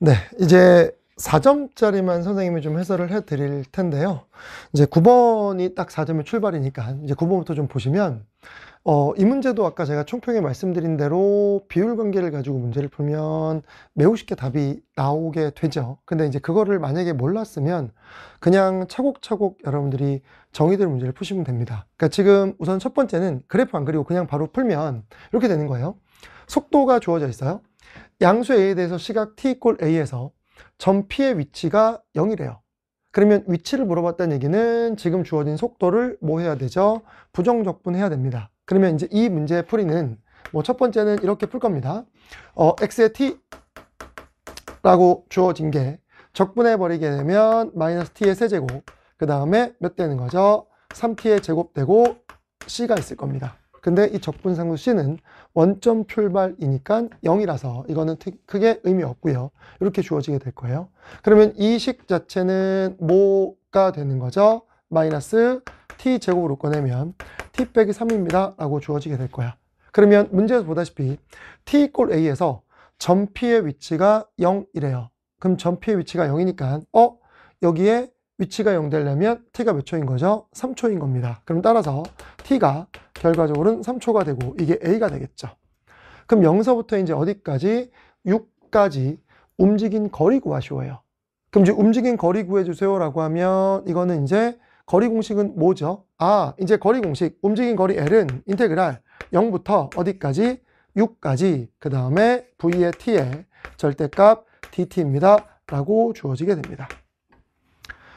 네, 이제 4점짜리만 선생님이 좀 해설을 해 드릴 텐데요. 이제 9번이 딱 4점의 출발이니까 이제 9번부터 좀 보시면 이 문제도 아까 제가 총평에 말씀드린 대로 비율 관계를 가지고 문제를 풀면 매우 쉽게 답이 나오게 되죠. 근데 이제 그거를 만약에 몰랐으면 그냥 차곡차곡 여러분들이 정의될 문제를 푸시면 됩니다. 그러니까 지금 우선 첫 번째는 그래프 안 그리고 그냥 바로 풀면 이렇게 되는 거예요. 속도가 주어져 있어요. 양수 A에 대해서 시각 t = A에서 점 P의 위치가 0이래요. 그러면 위치를 물어봤다는 얘기는 지금 주어진 속도를 뭐 해야 되죠? 부정적분해야 됩니다. 그러면 이제 이 문제의 풀이는 뭐 첫 번째는 이렇게 풀 겁니다. x의 t라고 주어진 게 적분해 버리게 되면 마이너스 t의 세제곱, 그 다음에 몇 되는 거죠? 3t의 제곱 되고 c가 있을 겁니다. 근데 이 적분상수 c는 원점 출발이니까 0이라서 이거는 크게 의미 없고요. 이렇게 주어지게 될 거예요. 그러면 이 식 자체는 뭐가 되는 거죠? 마이너스 t 제곱으로 꺼내면 t 빼기 3입니다 라고 주어지게 될 거야. 그러면 문제에서 보다시피 t = A에서 점 P의 위치가 0이래요. 그럼 점 P의 위치가 0이니까 여기에 위치가 0 되려면 t가 몇 초인 거죠? 3초인 겁니다. 그럼 따라서 t가 결과적으로는 3초가 되고 이게 A가 되겠죠. 그럼 0서부터 이제 어디까지? 6까지 움직인 거리 구하시오예요. 그럼 이제 움직인 거리 구해주세요 라고 하면 이거는 이제 거리 공식은 뭐죠? 이제 거리 공식, 움직인 거리 L은 인테그랄 0부터 어디까지? 6까지, 그 다음에 V의 T의 절대값 dt입니다 라고 주어지게 됩니다.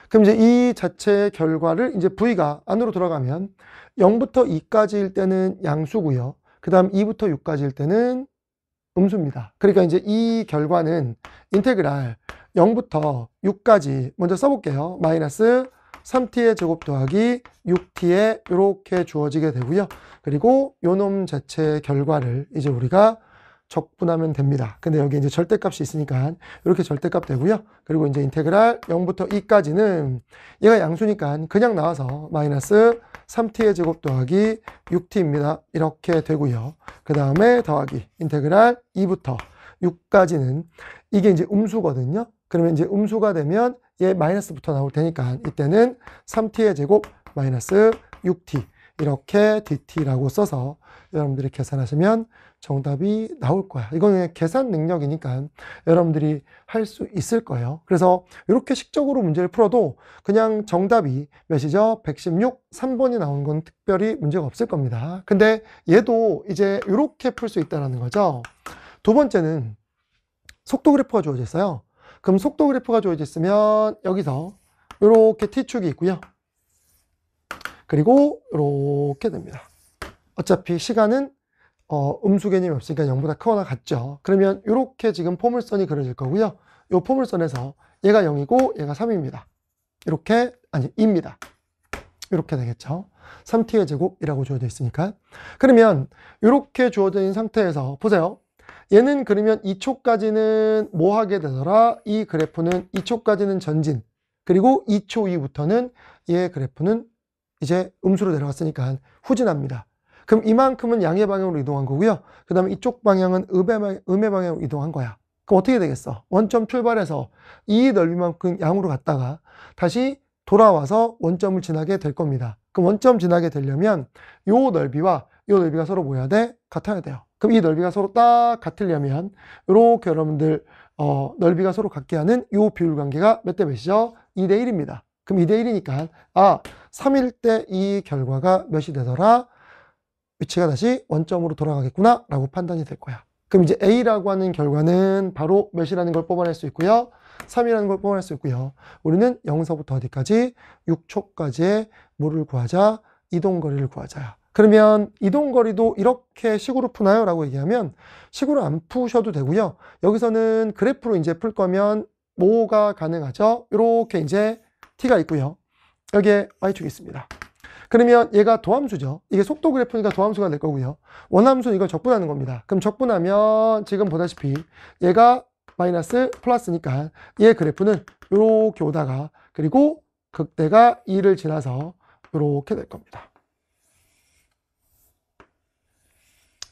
그럼 이제 이 자체의 결과를 이제 V가 안으로 들어가면 0부터 2까지일 때는 양수고요. 그 다음 2부터 6까지일 때는 음수입니다. 그러니까 이제 이 결과는 인테그랄 0부터 6까지 먼저 써볼게요. 마이너스 3t의 제곱 더하기 6t에 이렇게 주어지게 되고요. 그리고 요놈 자체의 결과를 이제 우리가 적분하면 됩니다. 근데 여기 이제 절대값이 있으니까 이렇게 절대값 되고요. 그리고 이제 인테그랄 0부터 2까지는 얘가 양수니까 그냥 나와서 마이너스 3t의 제곱 더하기 6t입니다. 이렇게 되고요. 그 다음에 더하기 인테그랄 2부터 6까지는 이게 이제 음수거든요. 그러면 이제 음수가 되면 얘 마이너스부터 나올 테니까 이때는 3t의 제곱 마이너스 6t 이렇게 dt라고 써서 여러분들이 계산하시면 정답이 나올 거야. 이거는 계산 능력이니까 여러분들이 할 수 있을 거예요. 그래서 이렇게 식적으로 문제를 풀어도 그냥 정답이 몇이죠? 116, 3번이 나온 건 특별히 문제가 없을 겁니다. 근데 얘도 이제 이렇게 풀 수 있다는 거죠. 두 번째는 속도 그래프가 주어져 있어요. 그럼 속도 그래프가 주어져 있으면 여기서 이렇게 t축이 있고요. 그리고 이렇게 됩니다. 어차피 시간은 음수 개념이 없으니까 0보다 크거나 같죠. 그러면 이렇게 지금 포물선이 그려질 거고요. 이 포물선에서 얘가 0이고 얘가 3입니다. 이렇게, 아니 2입니다. 이렇게 되겠죠. 3t의 제곱이라고 주어져 있으니까. 그러면 이렇게 주어져 있는 상태에서 보세요. 얘는 그러면 2초까지는 뭐 하게 되더라? 이 그래프는 2초까지는 전진, 그리고 2초 이후부터는 얘 그래프는 이제 음수로 내려갔으니까 후진합니다. 그럼 이만큼은 양의 방향으로 이동한 거고요. 그 다음에 이쪽 방향은 음의 방향으로 이동한 거야. 그럼 어떻게 되겠어? 원점 출발해서 이 넓이만큼 양으로 갔다가 다시 돌아와서 원점을 지나게 될 겁니다. 그럼 원점 지나게 되려면 요 넓이와 요 넓이가 서로 뭐 해야 돼? 같아야 돼요. 그럼 이 넓이가 서로 딱 같으려면 이렇게 여러분들 넓이가 서로 같게 하는 요 비율 관계가 몇 대 몇이죠? 2대 1입니다. 그럼 2대 1이니까 3일 때 이 결과가 몇이 되더라? 위치가 다시 원점으로 돌아가겠구나 라고 판단이 될 거야. 그럼 이제 A라고 하는 결과는 바로 몇이라는 걸 뽑아낼 수 있고요. 3이라는 걸 뽑아낼 수 있고요. 우리는 0서부터 어디까지? 6초까지의 뭐를 구하자? 이동거리를 구하자. 그러면 이동거리도 이렇게 식으로 푸나요? 라고 얘기하면 식으로 안 푸셔도 되고요. 여기서는 그래프로 이제 풀 거면 뭐가 가능하죠? 이렇게 이제 t가 있고요. 여기에 y축이 있습니다. 그러면 얘가 도함수죠. 이게 속도 그래프니까 도함수가 될 거고요. 원함수는 이걸 적분하는 겁니다. 그럼 적분하면 지금 보다시피 얘가 마이너스 플러스니까 얘 그래프는 이렇게 오다가 그리고 극대가 2를 지나서 이렇게 될 겁니다.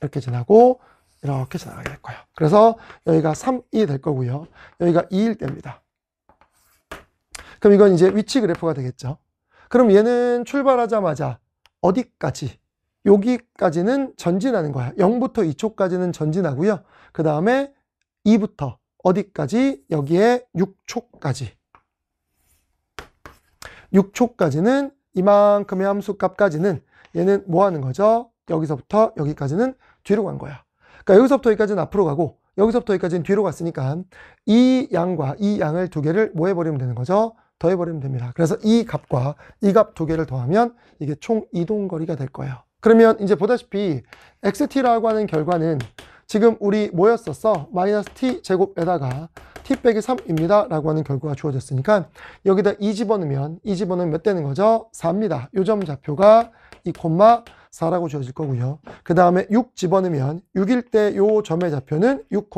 이렇게 지나고 이렇게 지나가게 될 거예요. 그래서 여기가 3이 될 거고요. 여기가 2일 때입니다. 그럼 이건 이제 위치 그래프가 되겠죠. 그럼 얘는 출발하자마자 어디까지? 여기까지는 전진하는 거야. 0부터 2초까지는 전진하고요. 그 다음에 2부터 어디까지? 여기에 6초까지. 6초까지는 이만큼의 함수값까지는 얘는 뭐 하는 거죠? 여기서부터 여기까지는 뒤로 간 거야. 그러니까 여기서부터 여기까지는 앞으로 가고 여기서부터 여기까지는 뒤로 갔으니까 이 양과 이 양을 두 개를 뭐 해버리면 되는 거죠? 더해버리면 됩니다. 그래서 이 값과 이 값 두 개를 더하면 이게 총 이동거리가 될 거예요. 그러면 이제 보다시피 xt라고 하는 결과는 지금 우리 뭐였었어? 마이너스 t 제곱에다가 t 빼기 3입니다 라고 하는 결과가 주어졌으니까 여기다 2 집어넣으면 몇 되는 거죠? 4입니다. 요점 좌표가 2,4라고 주어질 거고요. 그 다음에 6 집어넣으면 6일 때 요 점의 좌표는 6,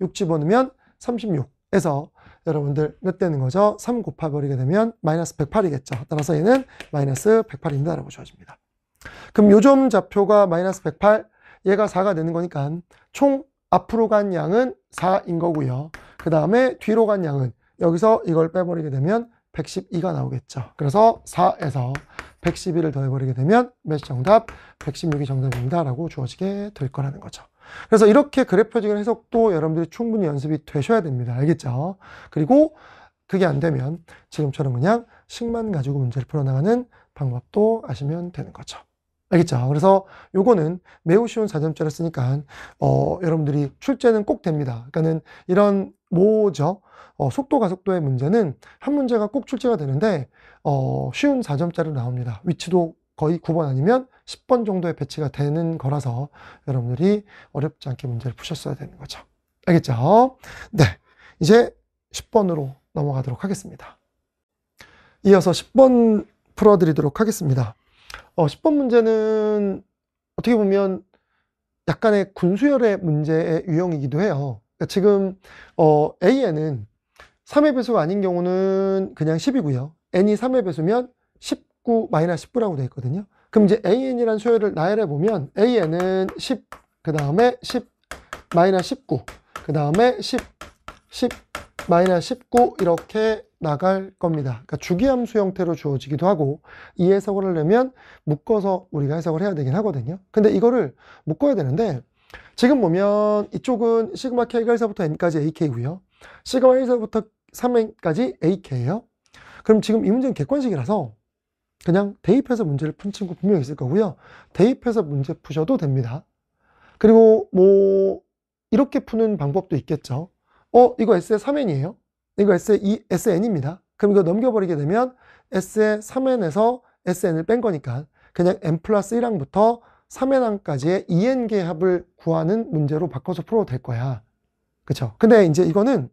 6 집어넣으면 36에서 여러분들 몇 되는 거죠? 3 곱해버리게 되면 마이너스 108이겠죠. 따라서 얘는 마이너스 108입니다 라고 주어집니다. 그럼 요점 좌표가 마이너스 108, 얘가 4가 되는 거니까 총 앞으로 간 양은 4인 거고요. 그 다음에 뒤로 간 양은 여기서 이걸 빼버리게 되면 112가 나오겠죠. 그래서 4에서 112를 더해버리게 되면 몇 정답? 116이 정답입니다 라고 주어지게 될 거라는 거죠. 그래서 이렇게 그래프적인 해석도 여러분들이 충분히 연습이 되셔야 됩니다. 알겠죠? 그리고 그게 안 되면 지금처럼 그냥 식만 가지고 문제를 풀어나가는 방법도 아시면 되는 거죠. 알겠죠? 그래서 요거는 매우 쉬운 4점짜리 쓰니까 여러분들이 출제는 꼭 됩니다. 그러니까는 이런 뭐죠? 속도 가속도의 문제는 한 문제가 꼭 출제가 되는데 쉬운 4점짜리로 나옵니다. 위치도 거의 9번 아니면 10번 정도에 배치가 되는 거라서 여러분들이 어렵지 않게 문제를 푸셨어야 되는 거죠. 알겠죠? 네, 이제 10번으로 넘어가도록 하겠습니다. 이어서 10번 풀어드리도록 하겠습니다. 10번 문제는 어떻게 보면 약간의 군수열의 문제의 유형이기도 해요. 그러니까 지금 AN은 3의 배수가 아닌 경우는 그냥 10이고요. n이 3의 배수면 19, 마이너스 19라고 되어 있거든요. 그럼 이제 AN이라는 수열을 나열해 보면 AN은 10, 그 다음에 10, 마이너스 19, 그 다음에 10, 마이너스 19 이렇게 나갈 겁니다. 그러니까 주기함수 형태로 주어지기도 하고 이 해석을 하려면 묶어서 우리가 해석을 해야 되긴 하거든요. 근데 이거를 묶어야 되는데 지금 보면 이쪽은 시그마 K가 1서부터 N까지 AK고요. 시그마 1서부터 3N까지 AK예요. 그럼 지금 이 문제는 객관식이라서 그냥 대입해서 문제를 푼 친구 분명히 있을 거고요. 대입해서 문제 푸셔도 됩니다. 그리고 뭐 이렇게 푸는 방법도 있겠죠. 이거 S의 3N이에요. 이거 S의 SN입니다. 그럼 이거 넘겨버리게 되면 S의 3N에서 SN을 뺀 거니까 그냥 N 플러스 1항부터 3N항까지의 2N개의 합을 구하는 문제로 바꿔서 풀어도 될 거야. 그쵸? 근데 이제 이거는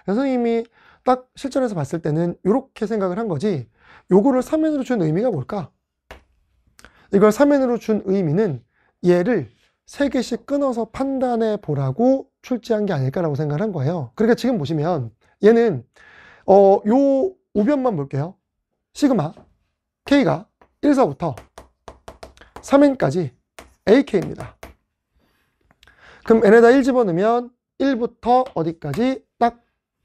선생님이 딱 실전에서 봤을 때는 이렇게 생각을 한 거지, 요거를 3N으로 준 의미가 뭘까? 이걸 3N으로 준 의미는 얘를 3개씩 끊어서 판단해 보라고 출제한 게 아닐까라고 생각을 한 거예요. 그러니까 지금 보시면 얘는 요 우변만 볼게요. 시그마 K가 1서부터 3N까지 AK입니다. 그럼 N에다 1 집어넣으면 1부터 어디까지? 딱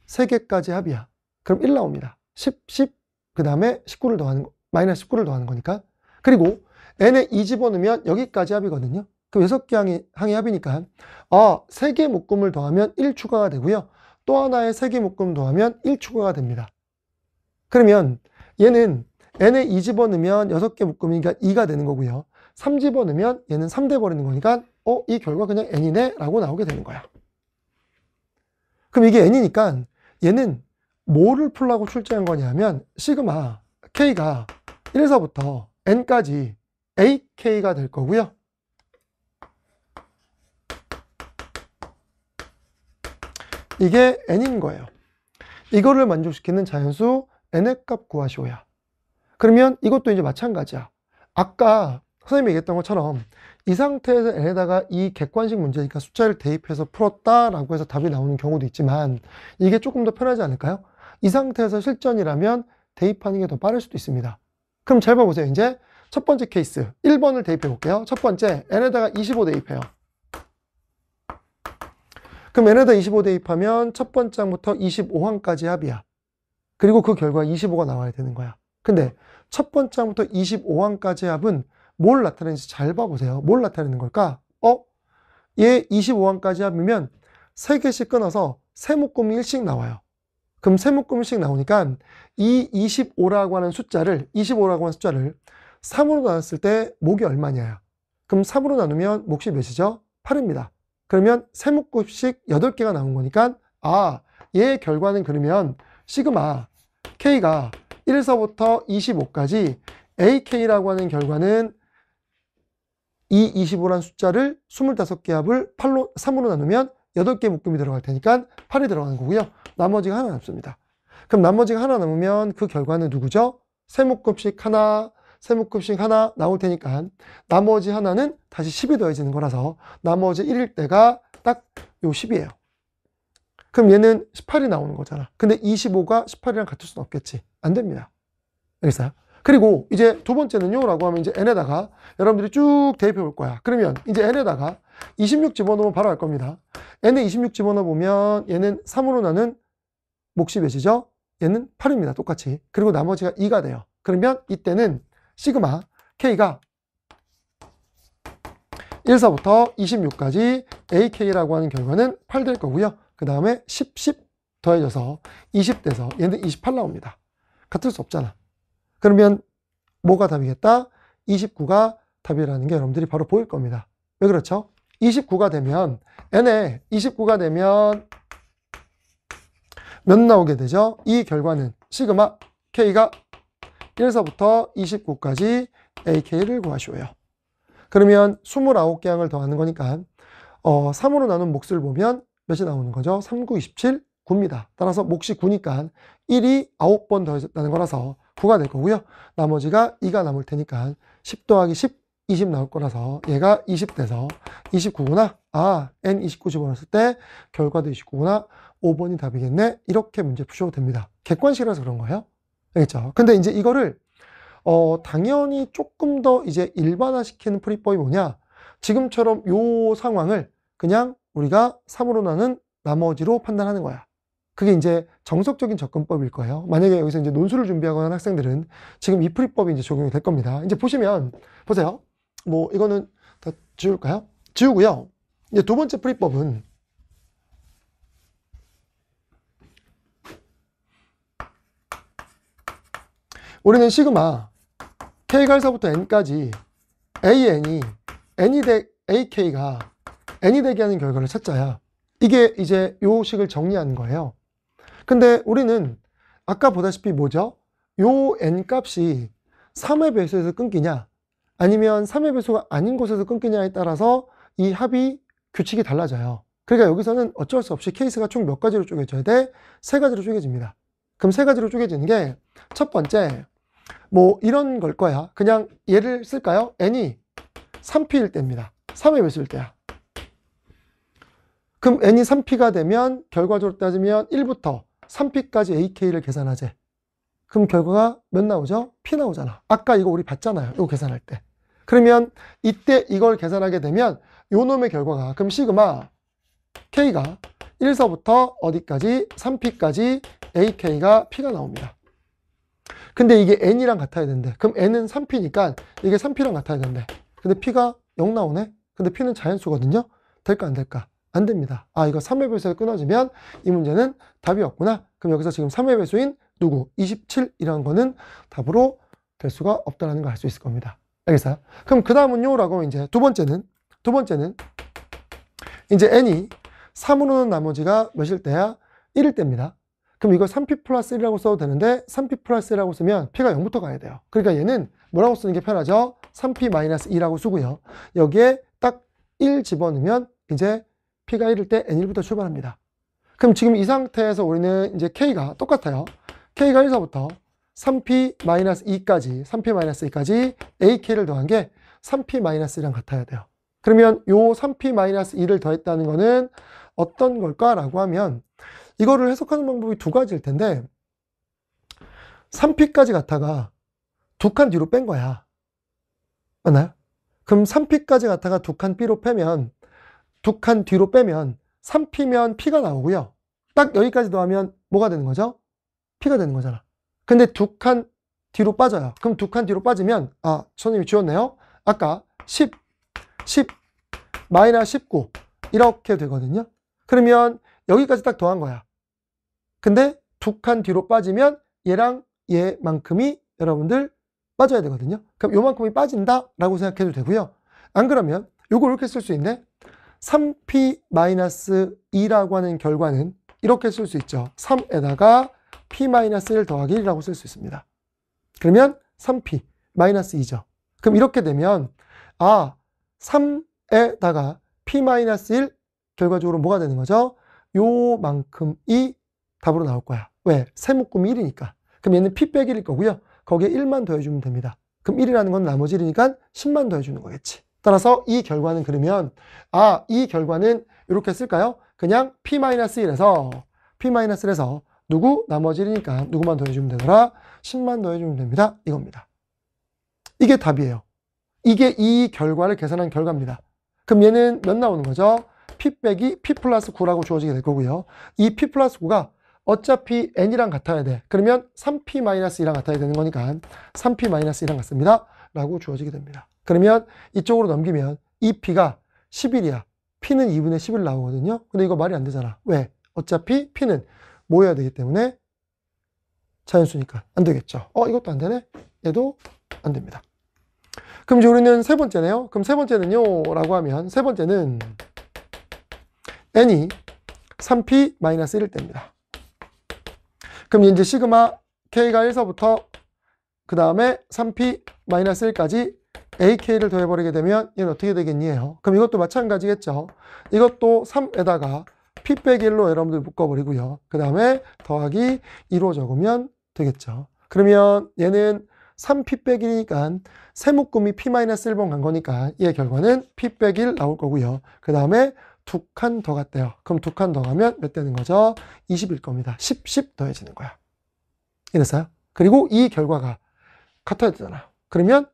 3개까지 합이야. 그럼 1 나옵니다. 10, 그 다음에 19를 더하는 거, 마이너스 19를 더하는 거니까. 그리고 N에 2 집어넣으면 여기까지 합이거든요. 그럼 6개 항의 합이니까 3개 묶음을 더하면 1 추가가 되고요. 또 하나의 3개 묶음 더하면 1 추가가 됩니다. 그러면 얘는 N에 2 집어넣으면 6개 묶음이니까 2가 되는 거고요. 3 집어넣으면 얘는 3 돼버리는 거니까 이 결과 그냥 N이네 라고 나오게 되는 거야. 그럼 이게 N이니까 얘는 뭐를 풀라고 출제한 거냐면 시그마 K가 1에서부터 N까지 AK가 될 거고요. 이게 N인 거예요. 이거를 만족시키는 자연수 N의 값 구하시오야. 그러면 이것도 이제 마찬가지야. 아까 선생님이 얘기했던 것처럼 이 상태에서 N에다가 이 객관식 문제니까 숫자를 대입해서 풀었다라고 해서 답이 나오는 경우도 있지만 이게 조금 더 편하지 않을까요? 이 상태에서 실전이라면 대입하는 게 더 빠를 수도 있습니다. 그럼 잘 봐보세요. 이제 첫 번째 케이스 1번을 대입해 볼게요. 첫 번째 N에다가 25 대입해요. 그럼 n에다 25 대입하면 첫 번째 항부터 25항까지 합이야. 그리고 그 결과 25가 나와야 되는 거야. 근데 첫 번째 항부터 25항까지 합은 뭘 나타내는지 잘 봐보세요. 뭘 나타내는 걸까? 얘 25항까지 합이면 3개씩 끊어서 세묶음이 1씩 나와요. 그럼 세묶음 1씩 나오니까 이 25라고 하는 숫자를 3으로 나눴을 때 목이 얼마냐. 그럼 3으로 나누면 몫이 몇이죠? 8입니다. 그러면 세묶음씩 8개가 나온 거니까 얘의 결과는 그러면 시그마 K가 1서부터 25까지 AK라고 하는 결과는 이 25라는 숫자를 25개 합을 3으로 나누면 8개 묶음이 들어갈 테니까 8이 들어가는 거고요. 나머지가 하나 남습니다. 그럼 나머지가 하나 남으면 그 결과는 누구죠? 세묶음씩 하나, 세묶음씩 하나 나올 테니까 나머지 하나는 다시 10이 더해지는 거라서 나머지 1일 때가 딱 요 10이에요. 그럼 얘는 18이 나오는 거잖아. 근데 25가 18이랑 같을 수는 없겠지. 안 됩니다. 알겠어요? 그리고 이제 두 번째는요 라고 하면 이제 n에다가 여러분들이 쭉 대입해 볼 거야. 그러면 이제 n에다가 26 집어넣으면 바로 알 겁니다. n에 26 집어넣으면 얘는 3으로 나눈 몫이 몇이죠? 얘는 8입니다. 똑같이. 그리고 나머지가 2가 돼요. 그러면 이때는 시그마 K가 1서부터 26까지 AK라고 하는 결과는 8 될 거고요. 그 다음에 10, 10 더해져서 20 돼서 얘는 28 나옵니다. 같을 수 없잖아. 그러면 뭐가 답이겠다? 29가 답이라는 게 여러분들이 바로 보일 겁니다. 왜 그렇죠? 29가 되면 n에 29가 되면 몇 나오게 되죠? 이 결과는 시그마 K가 1서부터 29까지 AK를 구하시오요. 그러면 29개 항을 더하는 거니까 3으로 나눈 몫을 보면 몇이 나오는 거죠? 3, 9, 27, 9입니다. 따라서 몫이 9니까 1이 9번 더해졌다는 거라서 9가 될 거고요. 나머지가 2가 남을 테니까 10 더하기 10, 20 나올 거라서 얘가 20 돼서 29구나. n 29 집어넣었을 때 결과도 29구나. 5번이 답이겠네. 이렇게 문제 푸셔도 됩니다. 객관식이라서 그런 거예요. 알겠죠? 근데 이제 이거를 당연히 조금 더 이제 일반화시키는 풀이법이 뭐냐? 지금처럼 요 상황을 그냥 우리가 3으로 나눈 나머지로 판단하는 거야. 그게 이제 정석적인 접근법일 거예요. 만약에 여기서 이제 논술을 준비하거나 하는 학생들은 지금 이 풀이법이 이제 적용이 될 겁니다. 이제 보시면, 보세요. 뭐, 이거는 다 지울까요? 지우고요. 이제 두 번째 풀이법은 우리는 시그마 K가 1서부터 N까지 AN이 AK가 N이 되게 하는 결과를 찾자야. 이게 이제 요 식을 정리하는 거예요. 근데 우리는 아까 보다시피 뭐죠? 요 n 값이 3의 배수에서 끊기냐 아니면 3의 배수가 아닌 곳에서 끊기냐에 따라서 이 합이 규칙이 달라져요. 그러니까 여기서는 어쩔 수 없이 케이스가 총 몇 가지로 쪼개져야 돼? 3가지로 쪼개집니다. 그럼 3가지로 쪼개지는 게 첫 번째 뭐 이런 걸 거야. 그냥 얘를 쓸까요? n이 3p일 때입니다. 3의 배수일 때야. 그럼 n이 3p가 되면 결과적으로 따지면 1부터 3p까지 AK를 계산하재. 그럼 결과가 몇 나오죠? P 나오잖아. 아까 이거 우리 봤잖아요. 이거 계산할 때. 그러면 이때 이걸 계산하게 되면 요 놈의 결과가 그럼 시그마 K가 1서부터 어디까지? 3p까지 AK가 P가 나옵니다. 근데 이게 N이랑 같아야 된대. 그럼 N은 3p니까 이게 3p랑 같아야 된대. 근데 P가 0 나오네? 근데 P는 자연수거든요? 될까 안 될까? 안 됩니다. 이거 3의 배수에 끊어지면 이 문제는 답이 없구나. 그럼 여기서 지금 3의 배수인 누구? 27이라는 거는 답으로 될 수가 없다는 걸 알 수 있을 겁니다. 알겠어요? 그럼 그 다음은요? 라고 하면 이제 두 번째는 이제 n이 3으로는 나머지가 몇일 때야? 1일 때입니다. 그럼 이거 3p 플러스 1이라고 써도 되는데 3p 플러스 1이라고 쓰면 p가 0부터 가야 돼요. 그러니까 얘는 뭐라고 쓰는 게 편하죠? 3p 마이너스 2라고 쓰고요. 여기에 딱 1 집어넣으면 이제 p가 1일 때 n1부터 출발합니다. 그럼 지금 이 상태에서 우리는 이제 k가 똑같아요. k가 1서부터 3p-2까지 3p-2까지 ak를 더한 게 3p-1이랑 같아야 돼요. 그러면 요 3p-2를 더했다는 거는 어떤 걸까? 라고 하면 이거를 해석하는 방법이 두 가지일 텐데 3p까지 갔다가 두 칸 뒤로 뺀 거야. 맞나요? 그럼 3p까지 갔다가 두 칸 B로 빼면 두 칸 뒤로 빼면 3P면 P가 나오고요. 딱 여기까지 더하면 뭐가 되는 거죠? P가 되는 거잖아. 근데 두 칸 뒤로 빠져요. 그럼 두 칸 뒤로 빠지면, 선생님이 지웠네요. 아까 10, 마이너스 19 이렇게 되거든요. 그러면 여기까지 딱 더한 거야. 근데 두 칸 뒤로 빠지면 얘랑 얘만큼이 여러분들 빠져야 되거든요. 그럼 요만큼이 빠진다라고 생각해도 되고요. 안 그러면 요걸 이렇게 쓸 수 있네. 3P-2라고 하는 결과는 이렇게 쓸 수 있죠. 3에다가 P-1 더하기 1이라고 쓸 수 있습니다. 그러면 3P-2죠. 그럼 이렇게 되면 3에다가 P-1 결과적으로 뭐가 되는 거죠? 요만큼이 답으로 나올 거야. 왜? 세묶음이 1이니까. 그럼 얘는 P 빼기 1일 거고요. 거기에 1만 더해주면 됩니다. 그럼 1이라는 건 나머지 1이니까 10만 더해주는 거겠지. 따라서 이 결과는 그러면 이 결과는 이렇게 쓸까요? 그냥 P-1에서 누구? 나머지 1이니까 누구만 더해주면 되더라? 10만 더해주면 됩니다. 이겁니다. 이게 답이에요. 이게 이 결과를 계산한 결과입니다. 그럼 얘는 몇 나오는 거죠? P 빼기 P 플러스 9라고 주어지게 될 거고요. 이 P 플러스 9가 어차피 n이랑 같아야 돼. 그러면 3P-2랑 같아야 되는 거니까 3P-2랑 같습니다. 라고 주어지게 됩니다. 그러면 이쪽으로 넘기면 이 P가 11이야. P는 2분의 11 나오거든요. 근데 이거 말이 안 되잖아. 왜? 어차피 P는 모여야 되기 때문에 자연수니까 안 되겠죠. 이것도 안 되네? 얘도 안 됩니다. 그럼 이제 우리는 세 번째네요. 그럼 세 번째는요? 라고 하면 세 번째는 n이 3P-1일 때입니다. 그럼 이제 시그마 K가 1서부터 그 다음에 3P-1까지 AK를 더해버리게 되면 얘는 어떻게 되겠니요? 그럼 이것도 마찬가지겠죠. 이것도 3에다가 P 빼기 1로 여러분들 묶어버리고요. 그 다음에 더하기 2로 적으면 되겠죠. 그러면 얘는 3P 빼기 1이니까 세묶음이 P-1번 간 거니까 얘의 결과는 P 빼기 1 나올 거고요. 그 다음에 두 칸 더 갔대요. 그럼 두 칸 더 가면 몇 되는 거죠? 20일 겁니다. 10 더해지는 거야. 이랬어요. 그리고 이 결과가 같아야 되잖아요. 그러면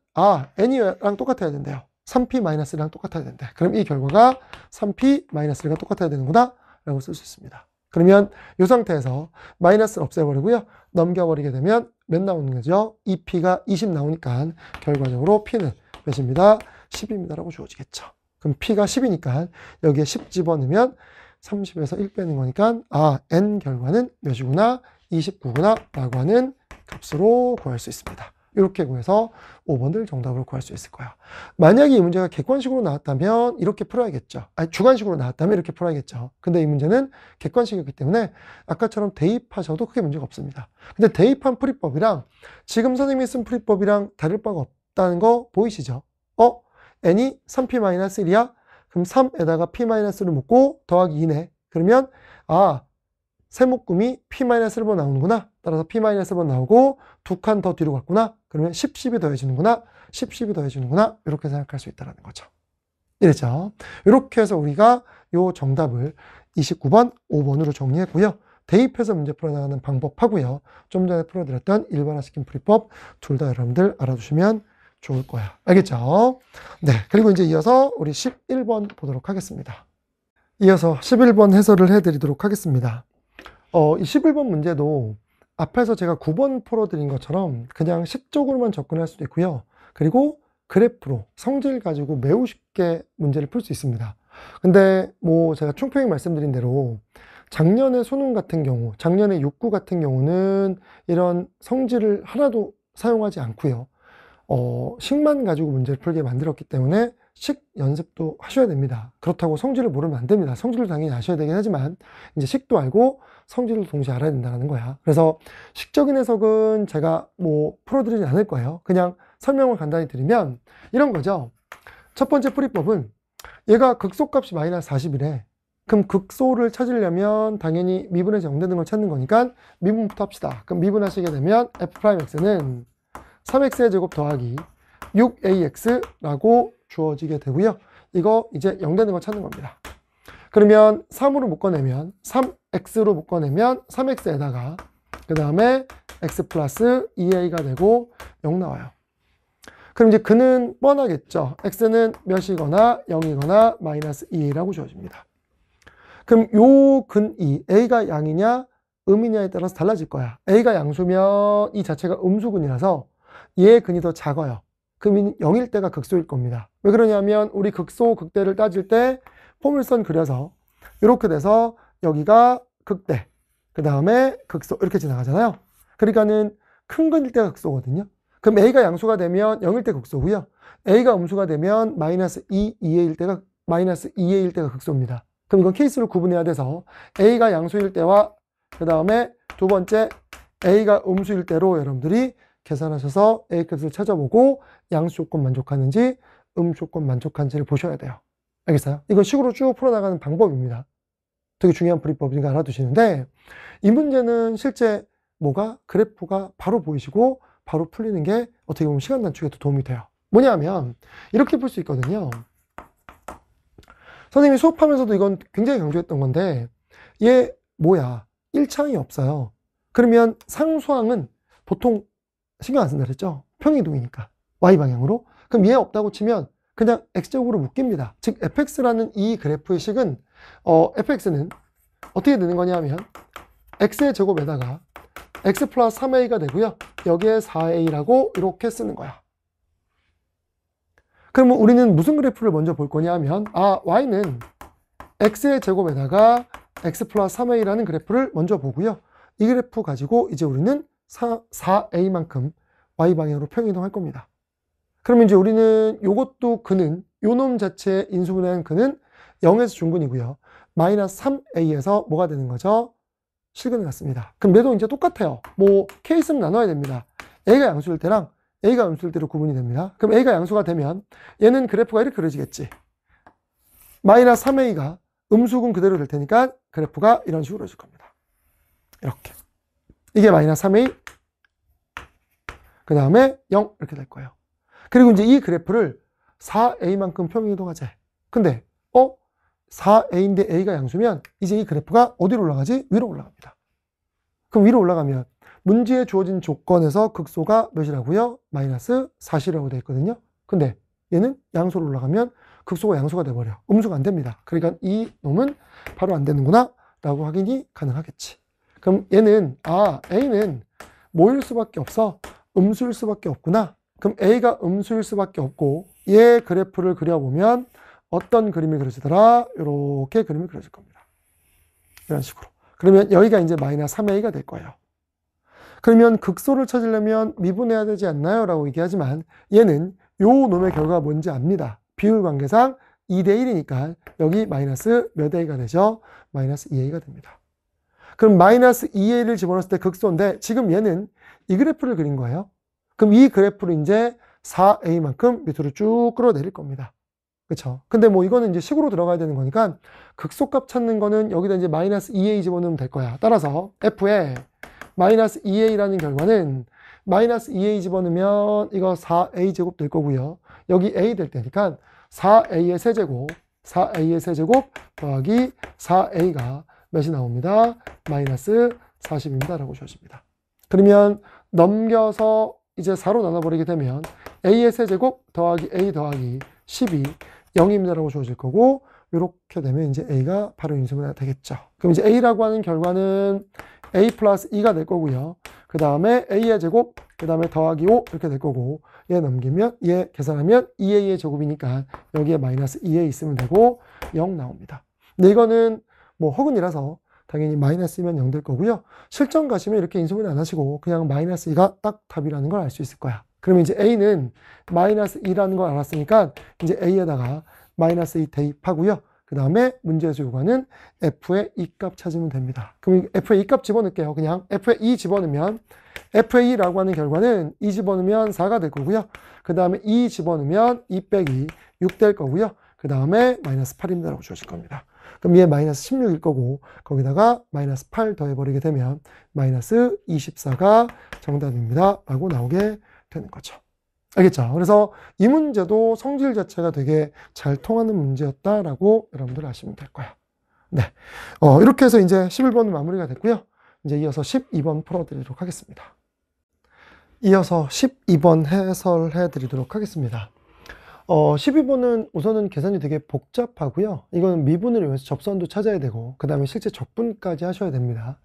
n이랑 똑같아야 된대요. 3P-랑 똑같아야 된대. 그럼 이 결과가 3P-랑 똑같아야 되는구나 라고 쓸 수 있습니다. 그러면 이 상태에서 마이너스를 없애버리고요. 넘겨버리게 되면 몇 나오는 거죠? 2P가 20 나오니까 결과적으로 P는 몇입니다? 10입니다 라고 주어지겠죠. 그럼 P가 10이니까 여기에 10 집어넣으면 30에서 1 빼는 거니까 N 결과는 몇이구나? 29구나 라고 하는 값으로 구할 수 있습니다. 이렇게 구해서 5번을 정답으로 구할 수 있을 거야. 만약에 이 문제가 객관식으로 나왔다면 이렇게 풀어야겠죠. 주관식으로 나왔다면 이렇게 풀어야겠죠. 근데 이 문제는 객관식이었기 때문에 아까처럼 대입하셔도 크게 문제가 없습니다. 근데 대입한 풀이법이랑 지금 선생님이 쓴 풀이법이랑 다를 바가 없다는 거 보이시죠? n이 3P-1이야? 그럼 3에다가 P-를 묶고 더하기 2네. 그러면 세묶음이 P-1번 나오는구나. 따라서 P-1번 나오고 두 칸 더 뒤로 갔구나. 그러면 10이 더해지는구나. 10이 더해지는구나. 이렇게 생각할 수 있다는 거죠. 이랬죠. 이렇게 해서 우리가 요 정답을 29번, 5번으로 정리했고요. 대입해서 문제 풀어나가는 방법하고요. 좀 전에 풀어드렸던 일반화시킨 풀이법 둘 다 여러분들 알아두시면 좋을 거야. 알겠죠? 네. 그리고 이제 이어서 우리 11번 보도록 하겠습니다. 이어서 11번 해설을 해드리도록 하겠습니다. 이 11번 문제도 앞에서 제가 9번 풀어드린 것처럼 그냥 식적으로만 접근할 수도 있고요. 그리고 그래프로 성질 가지고 매우 쉽게 문제를 풀 수 있습니다. 근데 제가 총평히 말씀드린 대로 작년에 수능 같은 경우, 작년에 6구 같은 경우는 이런 성질을 하나도 사용하지 않고요. 식만 가지고 문제를 풀게 만들었기 때문에 식 연습도 하셔야 됩니다. 그렇다고 성질을 모르면 안 됩니다. 성질을 당연히 아셔야 되긴 하지만 이제 식도 알고 성질을 동시에 알아야 된다는 거야. 그래서 식적인 해석은 제가 풀어드리지 않을 거예요. 그냥 설명을 간단히 드리면 이런 거죠. 첫 번째 풀이법은 얘가 극소값이 마이너스 40이래. 그럼 극소를 찾으려면 당연히 미분에서 0 되는 걸 찾는 거니까 미분부터 합시다. 그럼 미분하시게 되면 f'x는 3x의 제곱 더하기 6ax라고 주어지게 되고요. 이거 이제 0 되는 거 찾는 겁니다. 그러면 3으로 묶어내면 3x로 묶어내면 3x에다가 그 다음에 x 플러스 2a가 되고 0 나와요. 그럼 이제 그는 뻔하겠죠. x는 몇이거나 0이거나 마이너스 2a라고 주어집니다. 그럼 요 근이 A가 양이냐 음이냐에 따라서 달라질 거야. A가 양수면 이 자체가 음수근이라서 얘의 근이 더 작아요. 그럼 0일 때가 극소일 겁니다. 왜 그러냐면 우리 극소, 극대를 따질 때 포물선 그려서 이렇게 돼서 여기가 극대, 그 다음에 극소 이렇게 지나가잖아요. 그러니까는 큰 근일 때가 극소거든요. 그럼 A가 양수가 되면 0일 때 극소고요. A가 음수가 되면 마이너스 2일 때가 극소입니다. 그럼 이건 케이스로 구분해야 돼서 A가 양수일 때와 그 다음에 두 번째 A가 음수일 때로 여러분들이 계산하셔서 A 값을 찾아보고 양수 조건 만족하는지 음수 조건 만족한지를 보셔야 돼요. 알겠어요? 이건 식으로 쭉 풀어나가는 방법입니다. 되게 중요한 풀이법이니까 알아두시는데 이 문제는 실제 그래프가 바로 보이시고 바로 풀리는 게 어떻게 보면 시간 단축에도 도움이 돼요. 뭐냐면 이렇게 풀 수 있거든요. 선생님이 수업하면서도 이건 굉장히 강조했던 건데 얘 1창이 없어요. 그러면 상수항은 보통 신경 안 쓴다 그랬죠? 평이동이니까 Y방향으로. 그럼 얘 없다고 치면 그냥 X제곱으로 묶입니다. 즉 fx라는 이 그래프의 식은 fx는 어떻게 되는 거냐면 x의 제곱에다가 x 플러스 3a가 되고요. 여기에 4a라고 이렇게 쓰는 거야. 그러면 우리는 무슨 그래프를 먼저 볼 거냐면 y는 x의 제곱에다가 x 플러스 3a라는 그래프를 먼저 보고요. 이 그래프 가지고 이제 우리는 4a만큼 y방향으로 평이동할 겁니다. 그러면 이제 우리는 요것도 근은 요 놈 자체의 인수분해한 근은 0에서 중근이고요. 마이너스 3a에서 뭐가 되는 거죠? 실근이 같습니다. 그럼 얘도 이제 똑같아요. 케이스는 나눠야 됩니다. a가 양수일 때랑 a가 음수일 때로 구분이 됩니다. 그럼 a가 양수가 되면 얘는 그래프가 이렇게 그려지겠지. 마이너스 3a가 음수근 그대로 될 테니까 그래프가 이런 식으로 그려질 겁니다. 이렇게. 이게 마이너스 3a, 그 다음에 0 이렇게 될 거예요. 그리고 이제 이 그래프를 4a만큼 평이동하재. 근데 4a인데 a가 양수면 이제 이 그래프가 어디로 올라가지? 위로 올라갑니다. 그럼 위로 올라가면 문제에 주어진 조건에서 극소가 몇이라고요? 마이너스 4이라고 되어 있거든요. 근데 얘는 양수로 올라가면 극소가 양수가 돼버려. 음수가 안 됩니다. 그러니까 이 놈은 바로 안 되는구나 라고 확인이 가능하겠지. 그럼 얘는 a는 뭐일 수밖에 없어? 음수일 수밖에 없구나. 그럼 a가 음수일 수밖에 없고 얘 그래프를 그려보면 어떤 그림이 그려지더라? 이렇게 그림이 그려질 겁니다. 이런 식으로. 그러면 여기가 이제 마이너스 3a가 될 거예요. 그러면 극소를 찾으려면 미분해야 되지 않나요? 라고 얘기하지만 얘는 요 놈의 결과가 뭔지 압니다. 비율 관계상 2대 1이니까 여기 마이너스 몇 a가 되죠? 마이너스 2a가 됩니다. 그럼 마이너스 2a를 집어넣었을 때 극소인데 지금 얘는 이 그래프를 그린 거예요. 그럼 이 그래프를 이제 4a만큼 밑으로 쭉 끌어내릴 겁니다. 그쵸? 근데 이거는 이제 식으로 들어가야 되는 거니까 극소값 찾는 거는 여기다 이제 마이너스 2a 집어넣으면 될 거야. 따라서 f에 마이너스 2a라는 결과는 마이너스 2a 집어넣으면 이거 4a 제곱 될 거고요. 여기 a 될 테니까 4a의 세제곱 더하기 4a가 몇이 나옵니다. 마이너스 40입니다. 라고 주어집니다. 그러면 넘겨서 이제 4로 나눠버리게 되면 a의 세제곱 더하기 a 더하기 10이 0입니다. 라고 주어질 거고 이렇게 되면 이제 a가 바로 인수분해가 되겠죠. 그럼 이제 a라고 하는 결과는 a 플러스 2가 될 거고요. 그 다음에 a의 제곱, 그 다음에 더하기 5 이렇게 될 거고 얘 넘기면 얘 계산하면 2a의 제곱이니까 여기에 마이너스 2a 있으면 되고 0 나옵니다. 근데 이거는 허근이라서 당연히 마이너스면 0 될 거고요. 실전 가시면 이렇게 인수분해 안 하시고 그냥 마이너스 2가 딱 답이라는 걸 알 수 있을 거야. 그러면 이제 a는 마이너스 2라는 걸 알았으니까 이제 a에다가 마이너스 2 대입하고요. 그 다음에 문제에서 요구하는 f의 2값 찾으면 됩니다. 그럼 f의 2값 집어넣을게요. 그냥 f의 2 집어넣으면 f의 2라고 하는 결과는 2 집어넣으면 4가 될 거고요. 그 다음에 2 집어넣으면 2 빼기 6 될 거고요. 그 다음에 마이너스 8입니다. 라고 주어질 겁니다. 그럼 얘 마이너스 16일 거고 거기다가 마이너스 8 더해버리게 되면 마이너스 24가 정답입니다. 라고 나오게 되는 거죠. 알겠죠? 그래서 이 문제도 성질 자체가 되게 잘 통하는 문제였다라고 여러분들 아시면 될 거야. 네. 이렇게 해서 이제 11번은 마무리가 됐고요. 이제 이어서 12번 풀어드리도록 하겠습니다. 이어서 12번 해설해 드리도록 하겠습니다. 12번은 우선은 계산이 되게 복잡하고요. 이거는 미분을 이용해서 접선도 찾아야 되고, 그 다음에 실제 적분까지 하셔야 됩니다.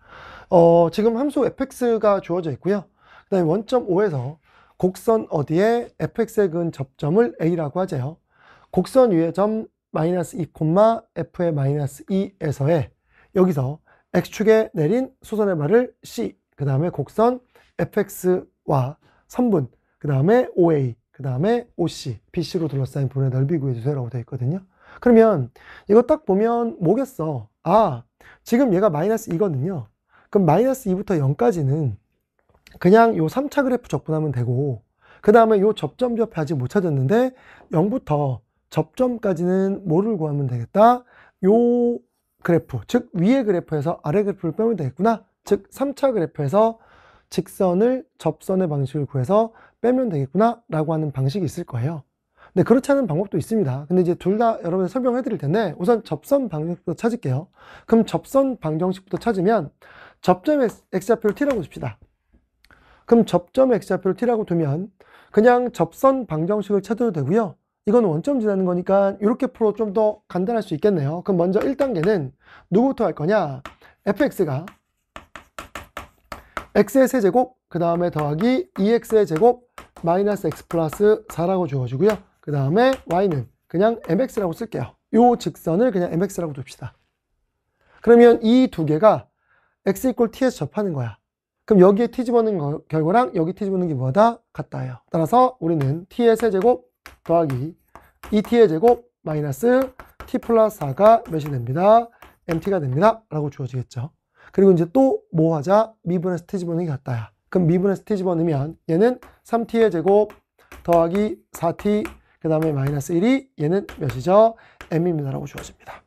지금 함수 fx가 주어져 있고요. 그 다음에 원점 5에서 곡선 어디에 fx의 근 접점을 a라고 하재요. 곡선 위의 점 마이너스 2, f의 마이너스 2에서의 여기서 x축에 내린 수선의 말을 c, 그 다음에 곡선 fx와 선분, 그 다음에 OA, 그 다음에 OC, BC로 둘러싸인 부분의 넓이 구해주세요라고 되어 있거든요. 그러면 이거 딱 보면 뭐겠어? 지금 얘가 마이너스 2거든요. 그럼 마이너스 2부터 0까지는 그냥 요 3차 그래프 적분하면 되고, 그 다음에 요 접점 옆에 아직 못 찾았는데 0부터 접점까지는 뭐를 구하면 되겠다? 요 그래프, 즉 위의 그래프에서 아래 그래프를 빼면 되겠구나. 즉 3차 그래프에서 직선을 접선의 방식을 구해서 빼면 되겠구나 라고 하는 방식이 있을 거예요. 근데 그렇지 않은 방법도 있습니다. 근데 이제 둘 다 여러분들 설명해 드릴 텐데, 우선 접선 방정식부터 찾을게요. 그럼 접선 방정식부터 찾으면 접점의 x좌표를 t라고 둡시다. 그럼 접점의 x좌표를 t라고 두면 그냥 접선 방정식을 찾아도 되고요. 이건 원점 지나는 거니까 이렇게 풀어 좀 더 간단할 수 있겠네요. 그럼 먼저 1단계는 누구부터 할 거냐? fx가 x의 세제곱, 그 다음에 더하기 2x의 제곱 마이너스 x 플러스 4라고 주어지고요. 그 다음에 y는 그냥 mx라고 쓸게요. 요 직선을 그냥 mx라고 둡시다. 그러면 이 두 개가 x 이퀄 t에서 접하는 거야. 그럼 여기에 t 집어넣는 결과랑 여기 t 집어넣는 게 뭐다? 같다요. 따라서 우리는 t의 세제곱 더하기 2t의 제곱 마이너스 t 플러스 4가 몇이 됩니다? mt가 됩니다. 라고 주어지겠죠. 그리고 이제 또 뭐 하자? 미분에서 t 집어넣는 게 같다야. 그럼 미분에서 t 집어넣으면 얘는 3t의 제곱 더하기 4t 그 다음에 마이너스 1이 얘는 몇이죠? m입니다. 라고 주어집니다.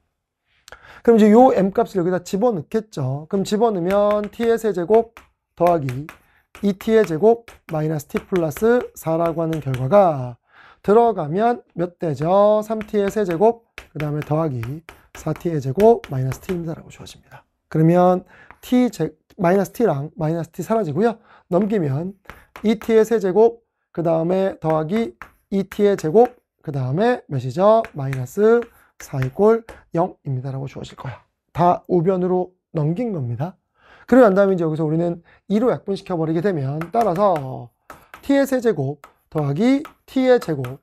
그럼 이제 요 m 값을 여기다 집어넣겠죠. 그럼 집어넣으면 t의 세제곱 더하기 2t의 제곱 마이너스 t 플러스 4라고 하는 결과가 들어가면 몇 대죠? 3t의 세제곱 그 다음에 더하기 4t의 제곱 마이너스 t입니다. 라고 주어집니다. 그러면 마이너스 t랑 마이너스 t 사라지고요. 넘기면 2t의 세제곱 그 다음에 더하기 2t의 제곱 그 다음에 몇이죠? 마이너스 4 이꼴 0입니다. 라고 주어질 거야. 다 우변으로 넘긴 겁니다. 그리고 난 다음에 이제 여기서 우리는 2로 약분시켜 버리게 되면 따라서 t의 세제곱 더하기 t의 제곱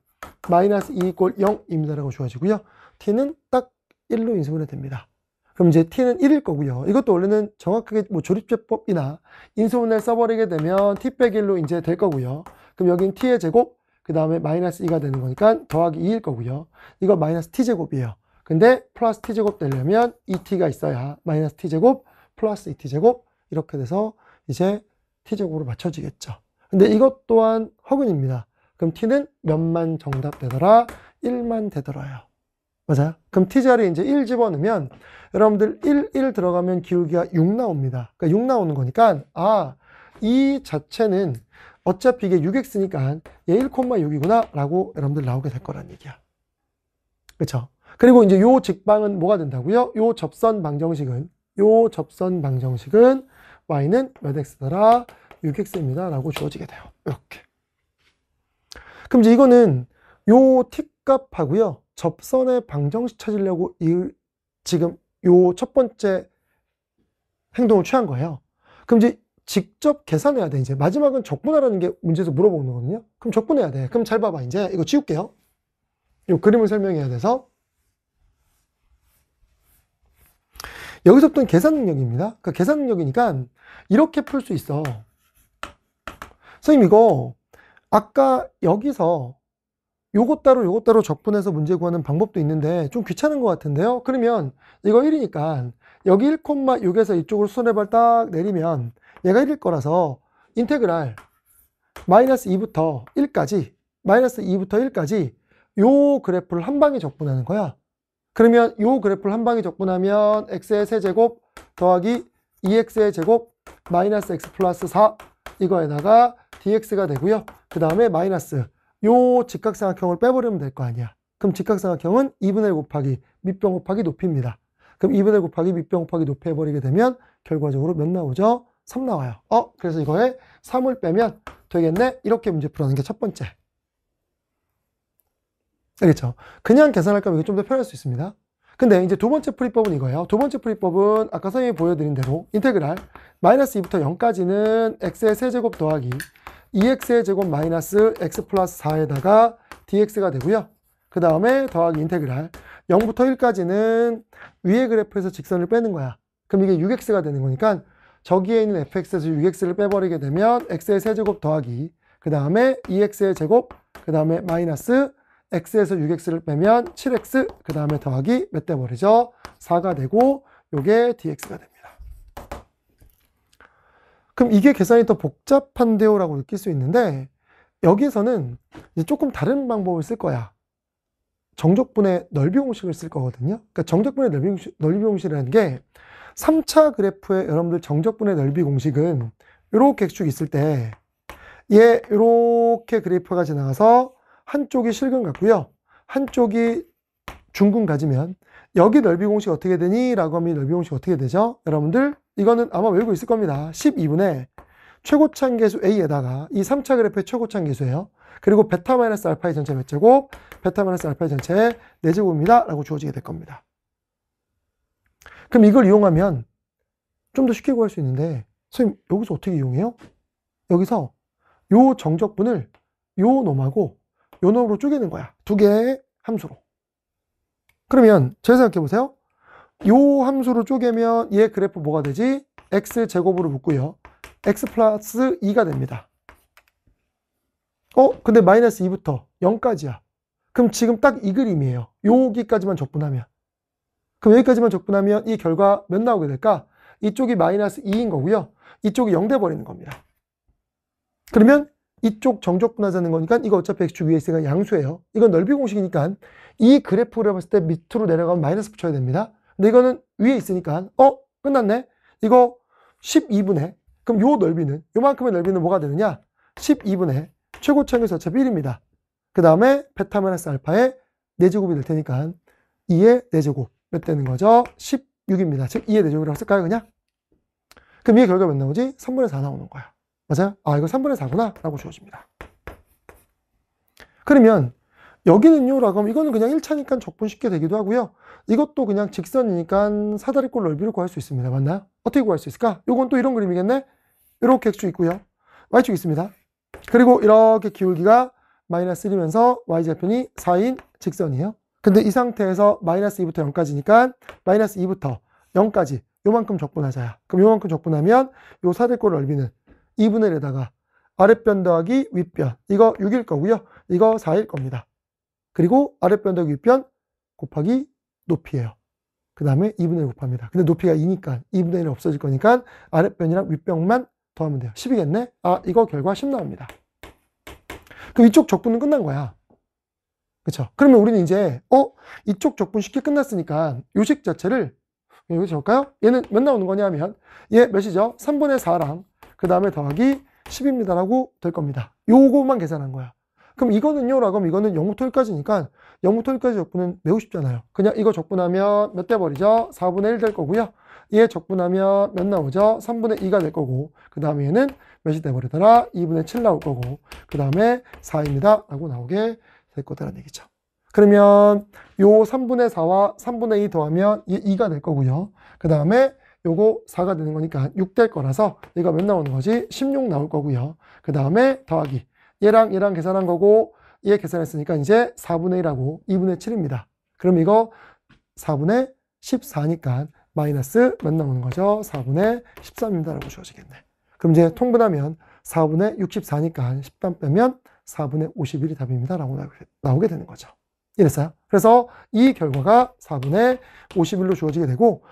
마이너스 2 이꼴 0입니다. 라고 주어지고요. t는 딱 1로 인수분해 됩니다. 그럼 이제 t는 1일 거고요. 이것도 원래는 정확하게 뭐 조립제법이나 인수분해를 써버리게 되면 t 빼기 1로 이제 될 거고요. 그럼 여긴 t의 제곱 그 다음에 마이너스 2가 되는 거니까 더하기 2일 거고요. 이거 마이너스 t제곱이에요. 근데 플러스 t제곱 되려면 2t가 있어야 마이너스 t제곱 플러스 2t제곱 이렇게 돼서 이제 t제곱으로 맞춰지겠죠. 근데 이것 또한 허근입니다. 그럼 t는 몇만 정답 되더라? 1만 되더라요. 맞아요? 그럼 t자리에 이제 1 집어넣으면 여러분들 1 들어가면 기울기가 6 나옵니다. 그러니까 6 나오는 거니까 이 자체는 어차피 이게 6x니까 얘 1,6이구나 라고 여러분들 나오게 될 거란 얘기야. 그렇죠? 그리고 이제 요 직방은 뭐가 된다고요? 요 접선 방정식은 y는 몇 x더라? 6x입니다. 라고 주어지게 돼요. 이렇게. 그럼 이제 이거는 요 t 값하고요. 접선의 방정식 찾으려고 지금 요 첫 번째 행동을 취한 거예요. 그럼 이제 직접 계산해야 돼. 이제 마지막은 적분하라는 게 문제에서 물어보는 거거든요. 그럼 적분해야 돼. 그럼 잘 봐봐. 이제 이거 지울게요. 이 그림을 설명해야 돼서 여기서부터는 계산 능력입니다. 그러니까 계산 능력이니까 이렇게 풀 수 있어. 선생님 이거 아까 여기서 요것 따로 적분해서 문제 구하는 방법도 있는데 좀 귀찮은 것 같은데요. 그러면 이거 1이니까 여기 1,6에서 이쪽으로 수선해발 딱 내리면 얘가 1일 거라서 인테그랄 마이너스 2부터 1까지 요 그래프를 한 방에 적분하는 거야. 그러면 요 그래프를 한 방에 적분하면 x의 세제곱 더하기 2x의 제곱 마이너스 x 플러스 4 이거에다가 dx가 되고요. 그 다음에 마이너스 요 직각삼각형을 빼버리면 될 거 아니야. 그럼 직각삼각형은 2분의 1 곱하기 밑변 곱하기 높이입니다. 그럼 2분의 1 곱하기 밑변 곱하기 높이 해버리게 되면 결과적으로 몇 나오죠? 3 나와요. 그래서 이거에 3을 빼면 되겠네? 이렇게 문제 풀어는 게 첫 번째. 알겠죠? 그냥 계산할 거면 이게 좀 더 편할 수 있습니다. 근데 이제 두 번째 풀이법은 이거예요. 두 번째 풀이법은 아까 선생님이 보여드린 대로 인테그랄 마이너스 2부터 0까지는 x의 세제곱 더하기 2x의 제곱 마이너스 x 플러스 4에다가 dx가 되고요. 그 다음에 더하기 인테그랄 0부터 1까지는 위의 그래프에서 직선을 빼는 거야. 그럼 이게 6x가 되는 거니까 저기에 있는 fx에서 6x를 빼버리게 되면 x의 세제곱 더하기 그 다음에 2x의 제곱 그 다음에 마이너스 x에서 6x를 빼면 7x 그 다음에 더하기 몇 대 버리죠? 4가 되고 요게 dx가 됩니다. 그럼 이게 계산이 더 복잡한데요 라고 느낄 수 있는데 여기서는 이제 조금 다른 방법을 쓸 거야. 정적분의 넓이 공식을 쓸 거거든요. 그러니까 정적분의 넓이 공식이라는 게 3차 그래프의 여러분들 정적분의 넓이 공식은 이렇게 쭉 있을 때 얘 이렇게 그래프가 지나가서 한쪽이 실근 같고요. 한쪽이 중근 가지면 여기 넓이 공식 어떻게 되니? 라고 하면 넓이 공식 어떻게 되죠? 여러분들 이거는 아마 외우고 있을 겁니다. 12분의 최고차항 계수 A에다가 이 3차 그래프의 최고차항 계수예요. 그리고 베타 마이너스 알파의 전체 몇 제곱? 베타 마이너스 알파의 전체 4제곱입니다. 라고 주어지게 될 겁니다. 그럼 이걸 이용하면 좀 더 쉽게 구할 수 있는데 선생님 여기서 어떻게 이용해요? 여기서 요 정적분을 요 놈하고 요 놈으로 쪼개는 거야. 두 개의 함수로. 그러면 잘 생각해 보세요. 요 함수로 쪼개면 얘 그래프 뭐가 되지? x제곱으로 묶고요. x 플러스 2가 됩니다. 근데 마이너스 2부터 0까지야. 그럼 지금 딱 이 그림이에요. 여기까지만 적분하면. 그럼 여기까지만 적분하면 이 결과 몇 나오게 될까? 이쪽이 마이너스 2인 거고요. 이쪽이 0 돼버리는 겁니다. 그러면 이쪽 정적분하자는 거니까 이거 어차피 x축 위에 있으니까 양수예요. 이건 넓이 공식이니까 이 그래프를 봤을 때 밑으로 내려가면 마이너스 붙여야 됩니다. 근데 이거는 위에 있으니까 끝났네. 이거 12분의 그럼 요 넓이는 요만큼의 넓이는 뭐가 되느냐? 12분의 최고차항에서 어차피 1입니다. 그 다음에 베타 마이너스 알파의 4제곱이 될 테니까 2의 4제곱 몇 되는 거죠? 16입니다. 즉 2의 4제곱이라고 쓸까요 그냥? 그럼 이게 결과 몇 나오지? 3분의 4 나오는 거야. 맞아요? 이거 3분의 4구나 라고 주어집니다. 그러면 여기는요 라고 하면 이거는 그냥 1차니까 적분 쉽게 되기도 하고요. 이것도 그냥 직선이니까 사다리꼴 넓이를 구할 수 있습니다. 맞나요? 어떻게 구할 수 있을까? 이건 또 이런 그림이겠네? 이렇게 x축 있고요. y축 있습니다. 그리고 이렇게 기울기가 마이너스 1이면서 y좌표는 4인 직선이에요. 근데 이 상태에서 마이너스 2부터 0까지니까 마이너스 2부터 0까지 요만큼 적분하자야. 그럼 요만큼 적분하면 요 사대꼴 넓이는 2분의 1에다가 아랫변 더하기 윗변 이거 6일 거고요. 이거 4일 겁니다. 그리고 아랫변 더하기 윗변 곱하기 높이에요. 그 다음에 2분의 1 곱합니다. 근데 높이가 2니까 2분의 1이 없어질 거니까 아랫변이랑 윗변만 더하면 돼요. 10이겠네? 이거 결과 10 나옵니다. 그럼 이쪽 적분은 끝난 거야. 그쵸? 그러면 우리는 이제 이쪽 적분 쉽게 끝났으니까 요식 자체를 여기 적을까요? 얘는 몇 나오는 거냐 하면 얘 몇이죠? 3분의 4랑 그 다음에 더하기 10입니다 라고 될 겁니다. 요거만 계산한 거야. 그럼 이거는요 라고 하면 이거는 0부터 1까지니까 0부터 1까지 적분은 매우 쉽잖아요. 그냥 이거 적분하면 몇 대 버리죠? 4분의 1 될 거고요. 얘 적분하면 몇 나오죠? 3분의 2가 될 거고 그 다음에 얘는 몇이 돼 버리더라? 2분의 7 나올 거고 그 다음에 4입니다 라고 나오게 될 거다라는 얘기죠. 그러면 요 3분의 4와 3분의 2 더하면 얘 2가 될 거고요. 그 다음에 요거 4가 되는 거니까 6 될 거라서 얘가 몇 나오는 거지? 16 나올 거고요. 그 다음에 더하기 얘랑 얘랑 계산한 거고 얘 계산했으니까 이제 4분의 1하고 2분의 7입니다. 그럼 이거 4분의 14니까 마이너스 몇 나오는 거죠? 4분의 13입니다 라고 주어지겠네. 그럼 이제 통분하면 4분의 64니까 10단 빼면 4분의 51이 답입니다 라고 나오게 되는 거죠. 이랬어요. 그래서 이 결과가 4분의 51로 주어지게 되고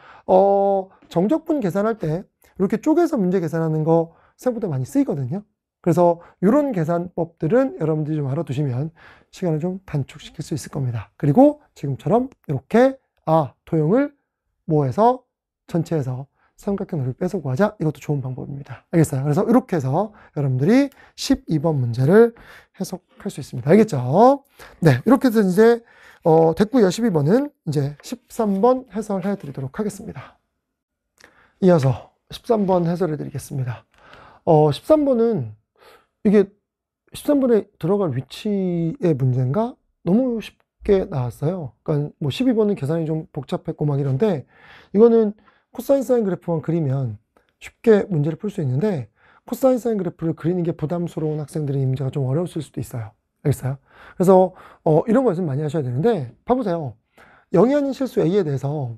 정적분 계산할 때 이렇게 쪼개서 문제 계산하는 거 생각보다 많이 쓰이거든요. 그래서 이런 계산법들은 여러분들이 좀 알아두시면 시간을 좀 단축시킬 수 있을 겁니다. 그리고 지금처럼 이렇게 도형을 모해서 전체에서 삼각형 넓이 빼서 구하자. 이것도 좋은 방법입니다. 알겠어요? 그래서 이렇게 해서 여러분들이 12번 문제를 해석할 수 있습니다. 알겠죠? 네, 이렇게 해서 이제 됐고요. 12번은 이제 13번 해설해 드리도록 하겠습니다. 이어서 13번 해설해 드리겠습니다. 13번은 이게 13번에 들어갈 위치의 문제인가? 너무 쉽게 나왔어요. 그러니까 뭐 12번은 계산이 좀 복잡했고 막 이런데 이거는 코사인 사인 그래프만 그리면 쉽게 문제를 풀 수 있는데 코사인 사인 그래프를 그리는 게 부담스러운 학생들이 이 문제가 좀 어려웠을 수도 있어요. 알겠어요? 그래서 이런 거 연습 많이 하셔야 되는데 봐보세요. 0이 아닌 실수 A에 대해서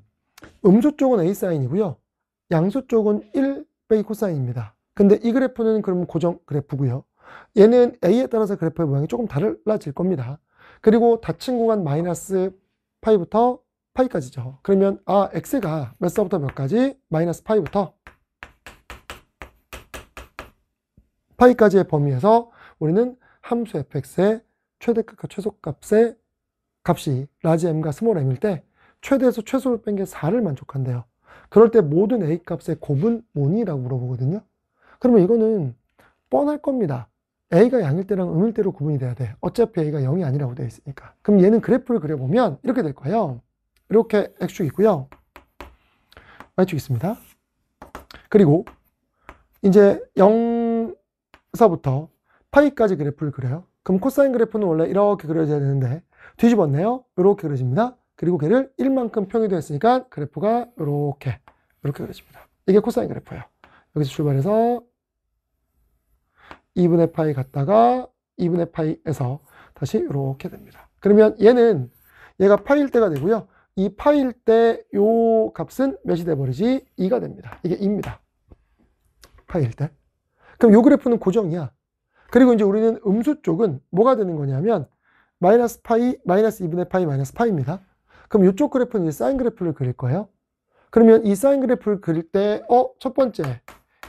음수 쪽은 A 사인이고요. 양수 쪽은 1 빼기 코사인입니다. 근데 이 그래프는 그러면 고정 그래프고요. 얘는 A에 따라서 그래프의 모양이 조금 달라질 겁니다. 그리고 닫힌 구간 마이너스 파이부터 파이까지죠. 그러면 x가 몇 사부터 몇까지? 마이너스 파이부터 파이까지의 범위에서 우리는 함수 fx의 최대값과 최소값의 값이 라지 m과 스몰 m일 때 최대에서 최소를 뺀 게 4를 만족한대요. 그럴 때 모든 a 값의 곱은 뭐니라고 물어보거든요. 그러면 이거는 뻔할 겁니다. a가 양일 때랑 음일 때로 구분이 돼야 돼. 어차피 a가 0이 아니라고 되어 있으니까. 그럼 얘는 그래프를 그려보면 이렇게 될 거예요. 이렇게 x축 있고요. y축 있습니다. 그리고 이제 0서부터 파이까지 그래프를 그려요. 그럼 코사인 그래프는 원래 이렇게 그려져야 되는데 뒤집었네요. 이렇게 그려집니다. 그리고 걔를 1만큼 평이 되었으니까 그래프가 이렇게 그려집니다. 이게 코사인 그래프예요. 여기서 출발해서 2분의 파이 갔다가 2분의 파이에서 다시 이렇게 됩니다. 그러면 얘가 파이일 때가 되고요. 이 파이일 때 요 값은 몇이 돼버리지? 2가 됩니다. 이게 2입니다. 파이일 때. 그럼 요 그래프는 고정이야. 그리고 이제 우리는 음수 쪽은 뭐가 되는 거냐면 마이너스 파이, 마이너스 2분의 파이, 마이너스 파이입니다. 그럼 이쪽 그래프는 이제 사인 그래프를 그릴 거예요. 그러면 이 사인 그래프를 그릴 때, 첫 번째,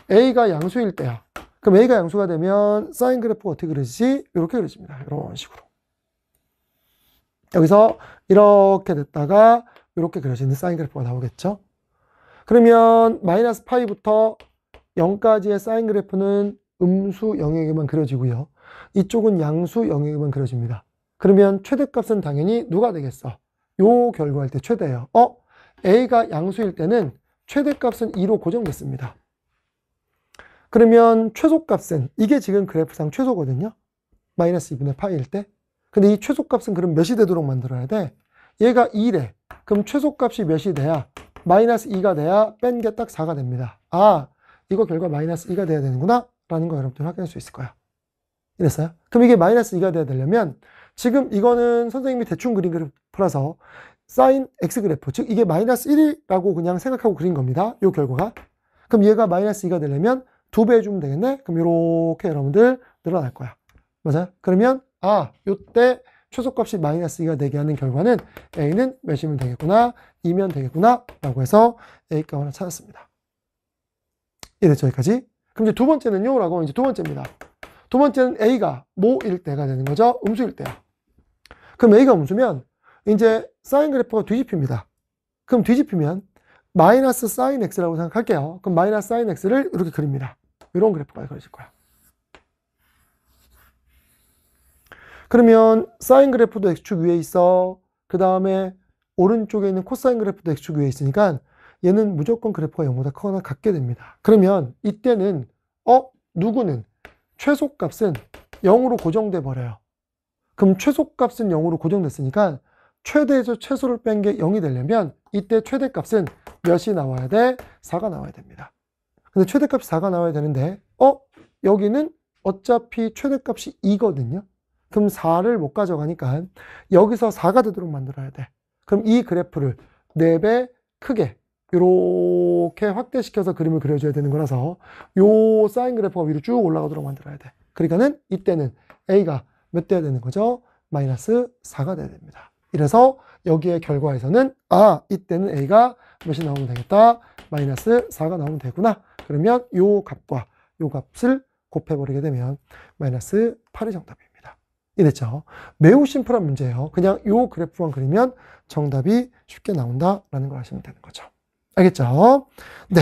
A가 양수일 때야. 그럼 A가 양수가 되면 사인 그래프가 어떻게 그려지지? 이렇게 그려집니다. 이런 식으로. 여기서 이렇게 됐다가 이렇게 그려지는 사인 그래프가 나오겠죠. 그러면 마이너스 파이부터 0까지의 사인 그래프는 음수 영역에만 그려지고요. 이쪽은 양수 영역에만 그려집니다. 그러면 최대값은 당연히 누가 되겠어? 요 결과할 때 최대예요. A가 양수일 때는 최대값은 2로 고정됐습니다. 그러면 최소값은 이게 지금 그래프상 최소거든요. 마이너스 2분의 파이일 때. 근데 이 최소값은 그럼 몇이 되도록 만들어야 돼? 얘가 2래. 그럼 최소값이 몇이 돼야? 마이너스 2가 돼야 뺀 게 딱 4가 됩니다. 이거 결과 마이너스 2가 돼야 되는구나 라는 거 여러분들 확인할 수 있을 거야. 이랬어요? 그럼 이게 마이너스 2가 돼야 되려면 지금 이거는 선생님이 대충 그린 그래프라서 사인 x 그래프, 즉 이게 마이너스 1이라고 그냥 생각하고 그린 겁니다. 요 결과가. 그럼 얘가 마이너스 2가 되려면 2배 해주면 되겠네? 그럼 이렇게 여러분들 늘어날 거야. 맞아요? 그러면 요때 최소값이 마이너스 2가 되게 하는 결과는 A는 몇이면 되겠구나? 2면 되겠구나? 라고 해서 A값 하나 찾았습니다. 이랬죠, 여기까지? 그럼 이제 두 번째는요? 라고 이제 두 번째입니다. 두 번째는 A가 뭐일 때가 되는 거죠? 음수일 때야. 그럼 A가 음수면 이제 사인 그래프가 뒤집힙니다. 그럼 뒤집히면 마이너스 사인 X라고 생각할게요. 그럼 마이너스 사인 X를 이렇게 그립니다. 이런 그래프가 그려질 거야. 그러면 사인 그래프도 X축 위에 있어. 그 다음에 오른쪽에 있는 코사인 그래프도 X축 위에 있으니까 얘는 무조건 그래프가 0보다 크거나 같게 됩니다. 그러면 이때는 누구는 최소값은 0으로 고정돼 버려요. 그럼 최소값은 0으로 고정됐으니까 최대에서 최소를 뺀 게 0이 되려면 이때 최대값은 몇이 나와야 돼? 4가 나와야 됩니다. 근데 최대값이 4가 나와야 되는데 여기는 어차피 최대값이 2거든요. 그럼 4를 못 가져가니까 여기서 4가 되도록 만들어야 돼. 그럼 이 그래프를 4배 크게 이렇게 확대시켜서 그림을 그려줘야 되는 거라서 요 사인 그래프가 위로 쭉 올라가도록 만들어야 돼. 그러니까는 이때는 A가 몇 돼야 되는 거죠? 마이너스 4가 돼야 됩니다. 이래서 여기의 결과에서는 이때는 A가 몇이 나오면 되겠다? 마이너스 4가 나오면 되구나. 그러면 요 값과 요 값을 곱해버리게 되면 마이너스 8이 정답입니다. 이랬죠. 매우 심플한 문제예요. 그냥 요 그래프만 그리면 정답이 쉽게 나온다라는 걸 아시면 되는 거죠. 알겠죠? 네.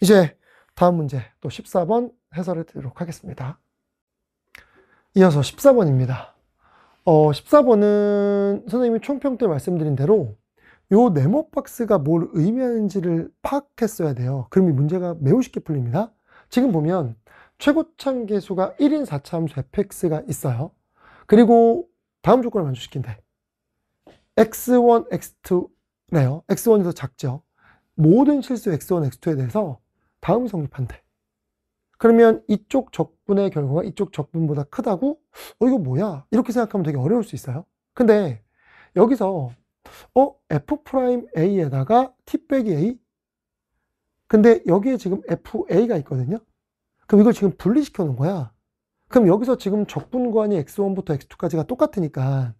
이제 다음 문제 또 14번 해설해 드리도록 하겠습니다. 이어서 14번입니다. 14번은 선생님이 총평 때 말씀드린 대로 요 네모 박스가 뭘 의미하는지를 파악했어야 돼요. 그럼 이 문제가 매우 쉽게 풀립니다. 지금 보면 최고참 계수가 1인 4차 함수 fx가 있어요. 그리고 다음 조건을 만족시킨대. x1, x2래요. x1이 더 작죠. 모든 실수 x1, x2에 대해서 다음이 성립한대. 그러면 이쪽 적분의 결과가 이쪽 적분보다 크다고? 이거 뭐야? 이렇게 생각하면 되게 어려울 수 있어요. 근데 여기서 F'A에다가 T 빼기 A? 근데 여기에 지금 FA가 있거든요. 그럼 이걸 지금 분리시켜 놓은 거야. 그럼 여기서 지금 적분관이 x1부터 x2까지가 똑같으니까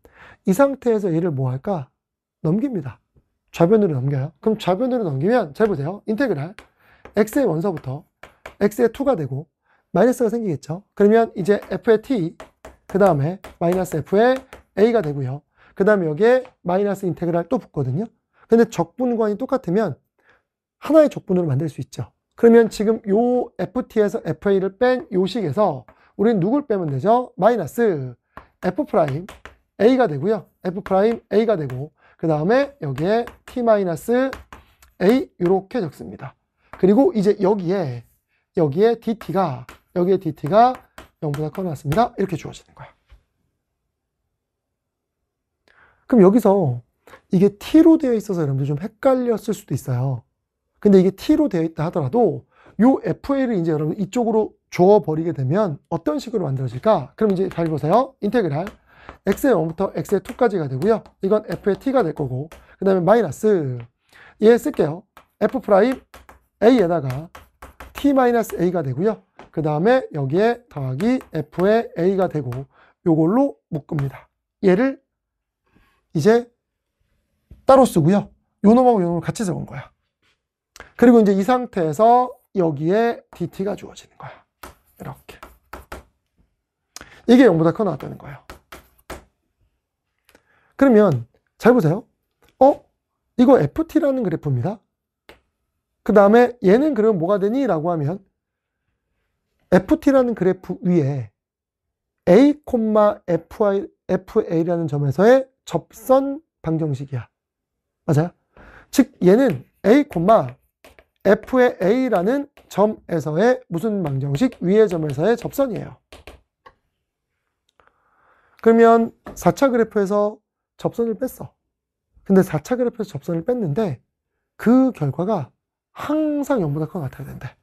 이 상태에서 얘를 뭐 할까? 넘깁니다. 좌변으로 넘겨요. 그럼 좌변으로 넘기면 잘 보세요. 인테그랄 x의 원서부터 x의 2가 되고 마이너스가 생기겠죠. 그러면 이제 f의 t 그 다음에 마이너스 f의 a가 되고요. 그 다음에 여기에 마이너스 인테그랄 또 붙거든요. 근데 적분관이 똑같으면 하나의 적분으로 만들 수 있죠. 그러면 지금 요 ft에서 fa를 뺀 요 식에서 우리는 누굴 빼면 되죠? 마이너스 f'a가 되고요. f'a가 되고 그 다음에 여기에 t-a 이렇게 적습니다. 그리고 이제 여기에 dt가 0보다 커놨습니다. 이렇게 주어지는 거야. 그럼 여기서 이게 t로 되어 있어서 여러분들 좀 헷갈렸을 수도 있어요. 근데 이게 t로 되어 있다 하더라도 요 fa를 이제 여러분 이쪽으로 줘버리게 되면 어떤 식으로 만들어질까? 그럼 이제 잘 보세요. 인테그랄 x의 1부터 x의 2까지가 되고요. 이건 f의 t가 될 거고 그 다음에 마이너스 얘 쓸게요. f'a에다가 t-a가 되고요. 그 다음에 여기에 더하기 f의 a가 되고 요걸로 묶습니다. 얘를 이제 따로 쓰고요. 요 놈하고 요 놈을 같이 적은 거야. 그리고 이제 이 상태에서 여기에 dt가 주어지는 거야. 이렇게. 이게 0보다 커 나왔다는 거예요. 그러면 잘 보세요. 이거 ft라는 그래프입니다. 그 다음에 얘는 그러면 뭐가 되니? 라고 하면 ft라는 그래프 위에 a, fa라는 점에서의 접선 방정식이야. 맞아요? 즉 얘는 a, f의 a라는 점에서의 무슨 방정식? 위의 점에서의 접선이에요. 그러면 4차 그래프에서 접선을 뺐어. 근데 4차 그래프에서 접선을 뺐는데 그 결과가 항상 0보다 커 나타나야 된대.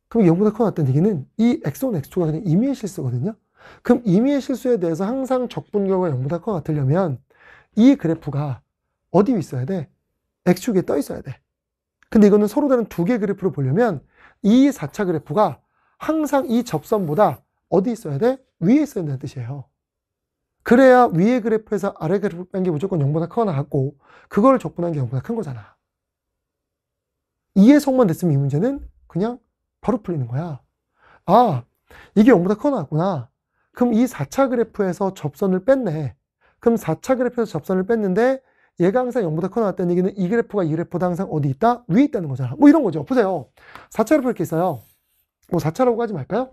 그럼 0보다 커 나타나는 얘기는 이 x1, x2가 그냥 임의의 실수거든요. 그럼 임의의 실수에 대해서 항상 적분 결과가 0보다 커 나타나려면 이 그래프가 어디 있어야 돼? x축에 떠 있어야 돼. 근데 이거는 서로 다른 두 개의 그래프를 보려면 이 4차 그래프가 항상 이 접선보다 어디 있어야 돼? 위에 있어야 된다는 뜻이에요. 그래야 위의 그래프에서 아래 그래프 뺀 게 무조건 0보다 커 나갔고 그걸 적분한 게 0보다 큰 거잖아. 이 해석만 됐으면 이 문제는 그냥 바로 풀리는 거야. 아, 이게 0보다 커 나왔구나. 그럼 이 4차 그래프에서 접선을 뺐네. 그럼 4차 그래프에서 접선을 뺐는데 얘가 항상 0보다 커 나왔다는 얘기는 이 그래프가 이 그래프보다 항상 어디 있다? 위에 있다는 거잖아. 뭐 이런 거죠. 보세요. 4차 그래프 이렇게 있어요. 뭐 4차라고 하지 말까요?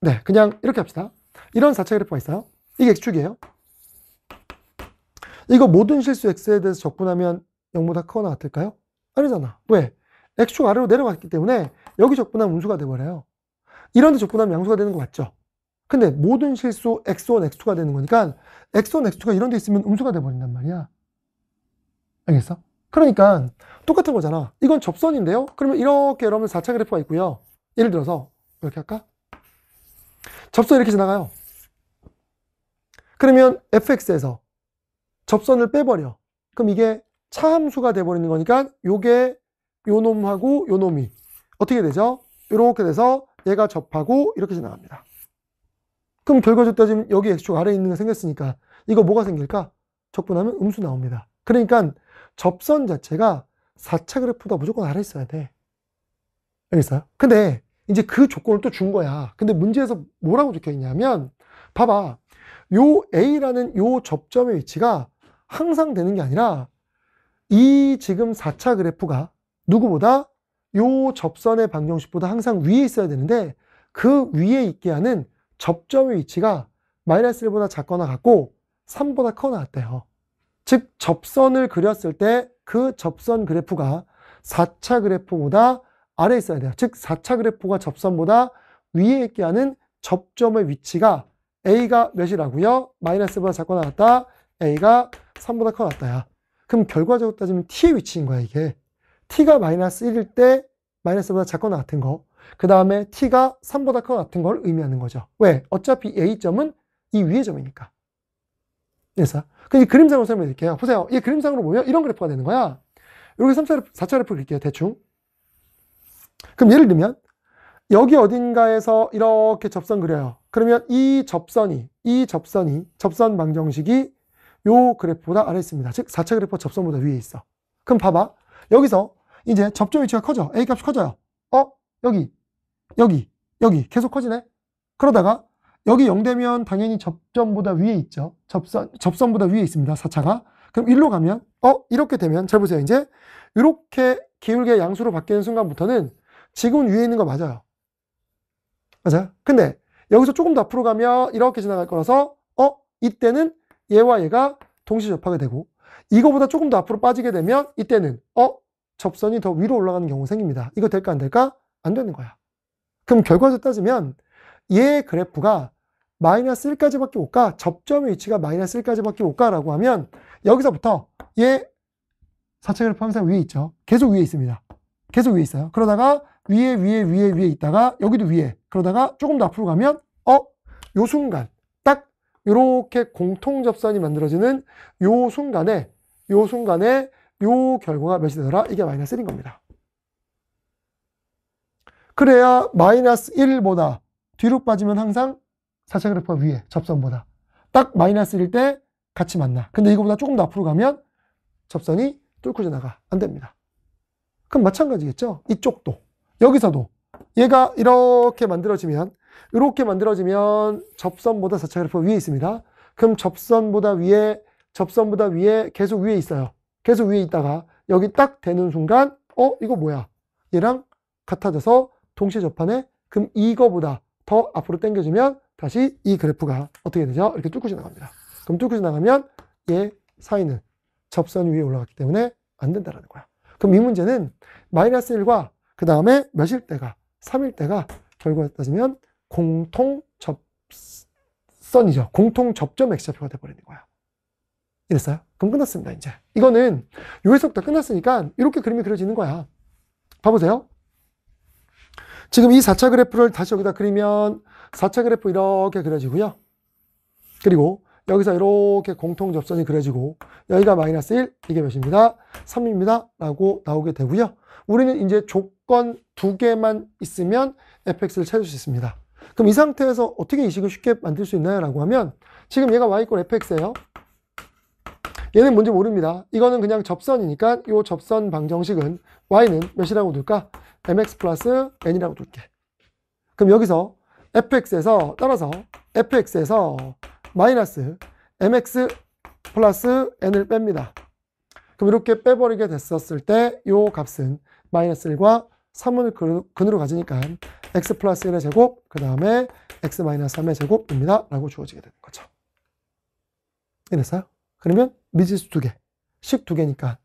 네, 그냥 이렇게 합시다. 이런 4차 그래프가 있어요. 이게 x축이에요. 이거 모든 실수 x에 대해서 적분하면 0보다 커 나왔을까요? 아니잖아. 왜? x축 아래로 내려갔기 때문에 여기 적분하면 음수가 돼버려요. 이런 데 적분하면 양수가 되는 거 맞죠? 근데 모든 실수 x1, x2가 되는 거니까 x1, x2가 이런 데 있으면 음수가 돼버린단 말이야. 알겠어? 그러니까 똑같은 거잖아. 이건 접선인데요. 그러면 이렇게 여러분 4차 그래프가 있고요. 예를 들어서 이렇게 할까? 접선 이렇게 지나가요. 그러면 fx에서 접선을 빼버려. 그럼 이게 차함수가 돼버리는 거니까 요게 요 놈하고 요 놈이 어떻게 되죠? 이렇게 돼서 얘가 접하고 이렇게 지나갑니다. 그럼 결과적으로 따지면 여기 x축 아래에 있는 게 생겼으니까 이거 뭐가 생길까? 적분하면 음수 나옵니다. 그러니까 접선 자체가 4차 그래프보다 무조건 아래에 있어야 돼. 알겠어요? 근데 이제 그 조건을 또 준 거야. 근데 문제에서 뭐라고 적혀 있냐면 봐봐. 요 A라는 요 접점의 위치가 항상 되는 게 아니라 이 지금 4차 그래프가 누구보다 요 접선의 방정식보다 항상 위에 있어야 되는데 그 위에 있게 하는 접점의 위치가 마이너스 1보다 작거나 같고 3보다 커 나왔대요. 즉 접선을 그렸을 때 그 접선 그래프가 4차 그래프보다 아래에 있어야 돼요. 즉 4차 그래프가 접선보다 위에 있게 하는 접점의 위치가 A가 몇이라고요? 마이너스보다 작고 나왔다. A가 3보다 커 나왔다야. 그럼 결과적으로 따지면 T의 위치인 거야, 이게. T가 마이너스 1일 때 마이너스보다 작거나 같은 거. 그 다음에 T가 3보다 커 같은 걸 의미하는 거죠. 왜? 어차피 A점은 이 위의 점이니까. 그래서 이 그림상으로 설명해 드릴게요. 보세요. 이 그림상으로 보면 이런 그래프가 되는 거야. 여기 3차, 4차 그래프 그릴게요. 대충. 그럼 예를 들면 여기 어딘가에서 이렇게 접선 그려요. 그러면 이 접선 방정식이 요 그래프보다 아래에 있습니다. 즉 4차 그래프가 접선보다 위에 있어. 그럼 봐봐. 여기서 이제 접점 위치가 커져. A 값이 커져요. 여기 계속 커지네. 그러다가 여기 0되면 당연히 접점보다 위에 있죠. 접선보다 위에 있습니다. 4차가. 그럼 일로 가면 이렇게 되면 잘 보세요. 이제 이렇게 기울기가 양수로 바뀌는 순간부터는 지금 위에 있는 거 맞아요. 맞아요. 근데 여기서 조금 더 앞으로 가면 이렇게 지나갈 거라서 이때는 얘와 얘가 동시 접하게 되고, 이거보다 조금 더 앞으로 빠지게 되면 이때는 접선이 더 위로 올라가는 경우가 생깁니다. 이거 될까 안 될까? 안 되는 거야. 그럼 결과적으로 따지면 얘 그래프가 마이너스 1까지밖에 못 가, 접점의 위치가 마이너스 1까지밖에 못 가라고 하면 여기서부터 얘 4차 그래프 항상 위에 있죠. 계속 위에 있습니다. 계속 위에 있어요. 그러다가 위에 있다가 여기도 위에, 그러다가 조금 더 앞으로 가면 요 순간 딱 요렇게 공통 접선이 만들어지는 요 순간에 요 결과가 몇이 되더라? 이게 마이너스 1인 겁니다. 그래야 마이너스 1보다 뒤로 빠지면 항상 4차 그래프가 위에, 접선보다. 딱 마이너스 1일 때 같이 만나. 근데 이거보다 조금 더 앞으로 가면 접선이 뚫고 지나가. 안 됩니다. 그럼 마찬가지겠죠? 이쪽도. 여기서도 얘가 이렇게 만들어지면 접선보다 4차 그래프가 위에 있습니다. 그럼 접선보다 위에 계속 위에 있어요. 계속 위에 있다가 여기 딱 되는 순간 이거 뭐야? 얘랑 같아져서 동시에 접하네? 그럼 이거보다 더 앞으로 당겨주면 다시 이 그래프가 어떻게 되죠? 이렇게 뚫고 지나갑니다. 그럼 뚫고 지나가면 얘 사이는 접선 위에 올라갔기 때문에 안 된다라는 거야. 그럼 이 문제는 마이너스 1과 그 다음에 몇일 때가 3일 때가 결과에 따지면 공통 접선이죠. 공통 접점 X좌표가 돼버리는 거야. 이랬어요? 그럼 끝났습니다. 이제 이거는 요 해석 다 끝났으니까 이렇게 그림이 그려지는 거야. 봐보세요. 지금 이 4차 그래프를 다시 여기다 그리면 4차 그래프 이렇게 그려지고요. 그리고 여기서 이렇게 공통 접선이 그려지고 여기가 마이너스 1, 이게 몇입니다? 3입니다. 라고 나오게 되고요. 우리는 이제 조건 2개만 있으면 fx를 찾을 수 있습니다. 그럼 이 상태에서 어떻게 이 식을 쉽게 만들 수 있나요? 라고 하면 지금 얘가 y = fx예요. 얘는 뭔지 모릅니다. 이거는 그냥 접선이니까 이 접선 방정식은 y는 몇이라고 둘까? mx 플러스 n이라고 둘게. 그럼 여기서 fx에서 따라서 fx에서 마이너스 mx 플러스 n을 뺍니다. 그럼 이렇게 빼버리게 됐었을 때 이 값은 마이너스 1과 3을 근으로 가지니까 x 플러스 1의 제곱, 그 다음에 x 마이너스 3의 제곱입니다. 라고 주어지게 되는 거죠. 이랬어요? 그러면 미지수 2개, 식 2개니까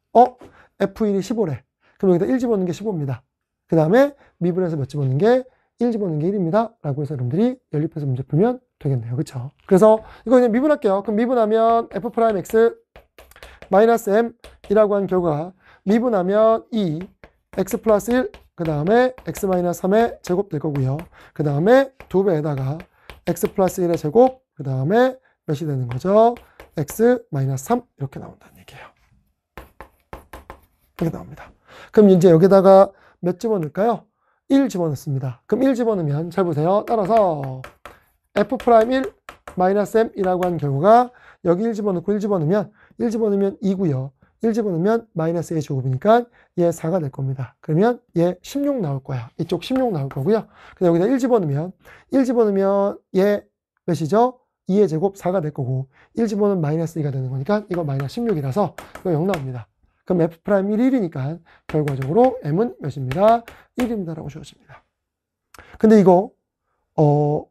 f1이 15래. 그럼 여기다 1 집어넣는 게 15입니다. 그 다음에 미분해서 몇 집어넣는 게 1 집어넣는 게 1입니다. 라고 해서 여러분들이 연립해서 문제 풀면 되겠네요. 그쵸? 그래서 이거 그냥 미분할게요. 그럼 미분하면 f'x 마이너스 m이라고 한 결과 미분하면 2 x 플러스 1, 그 다음에 x 마이너스 3의 제곱 될 거고요. 그 다음에 2배에다가 x 플러스 1의 제곱, 그 다음에 몇이 되는 거죠? x 마이너스 3 이렇게 나온다는 얘기예요. 이렇게 나옵니다. 그럼 이제 여기다가 몇 집어넣을까요? 1 집어넣습니다. 그럼 1 집어넣으면 잘 보세요. 따라서 f'1 마이너스 m이라고 한 결과가 여기 1 집어넣고 1 집어넣으면 2고요. 1 집어넣으면 마이너스 a 제곱이니까 얘 4가 될 겁니다. 그러면 얘 16 나올 거야. 이쪽 16 나올 거고요. 그다음 여기다 1 집어넣으면 얘 몇이죠? 2의 제곱 4가 될 거고 1 집어넣으면 마이너스 2가 되는 거니까 이거 마이너스 16이라서 이거 0 나옵니다. 그럼 f'1이 1이니까 결과적으로 m은 몇입니다? 1입니다. 라고 주어집니다. 근데 이거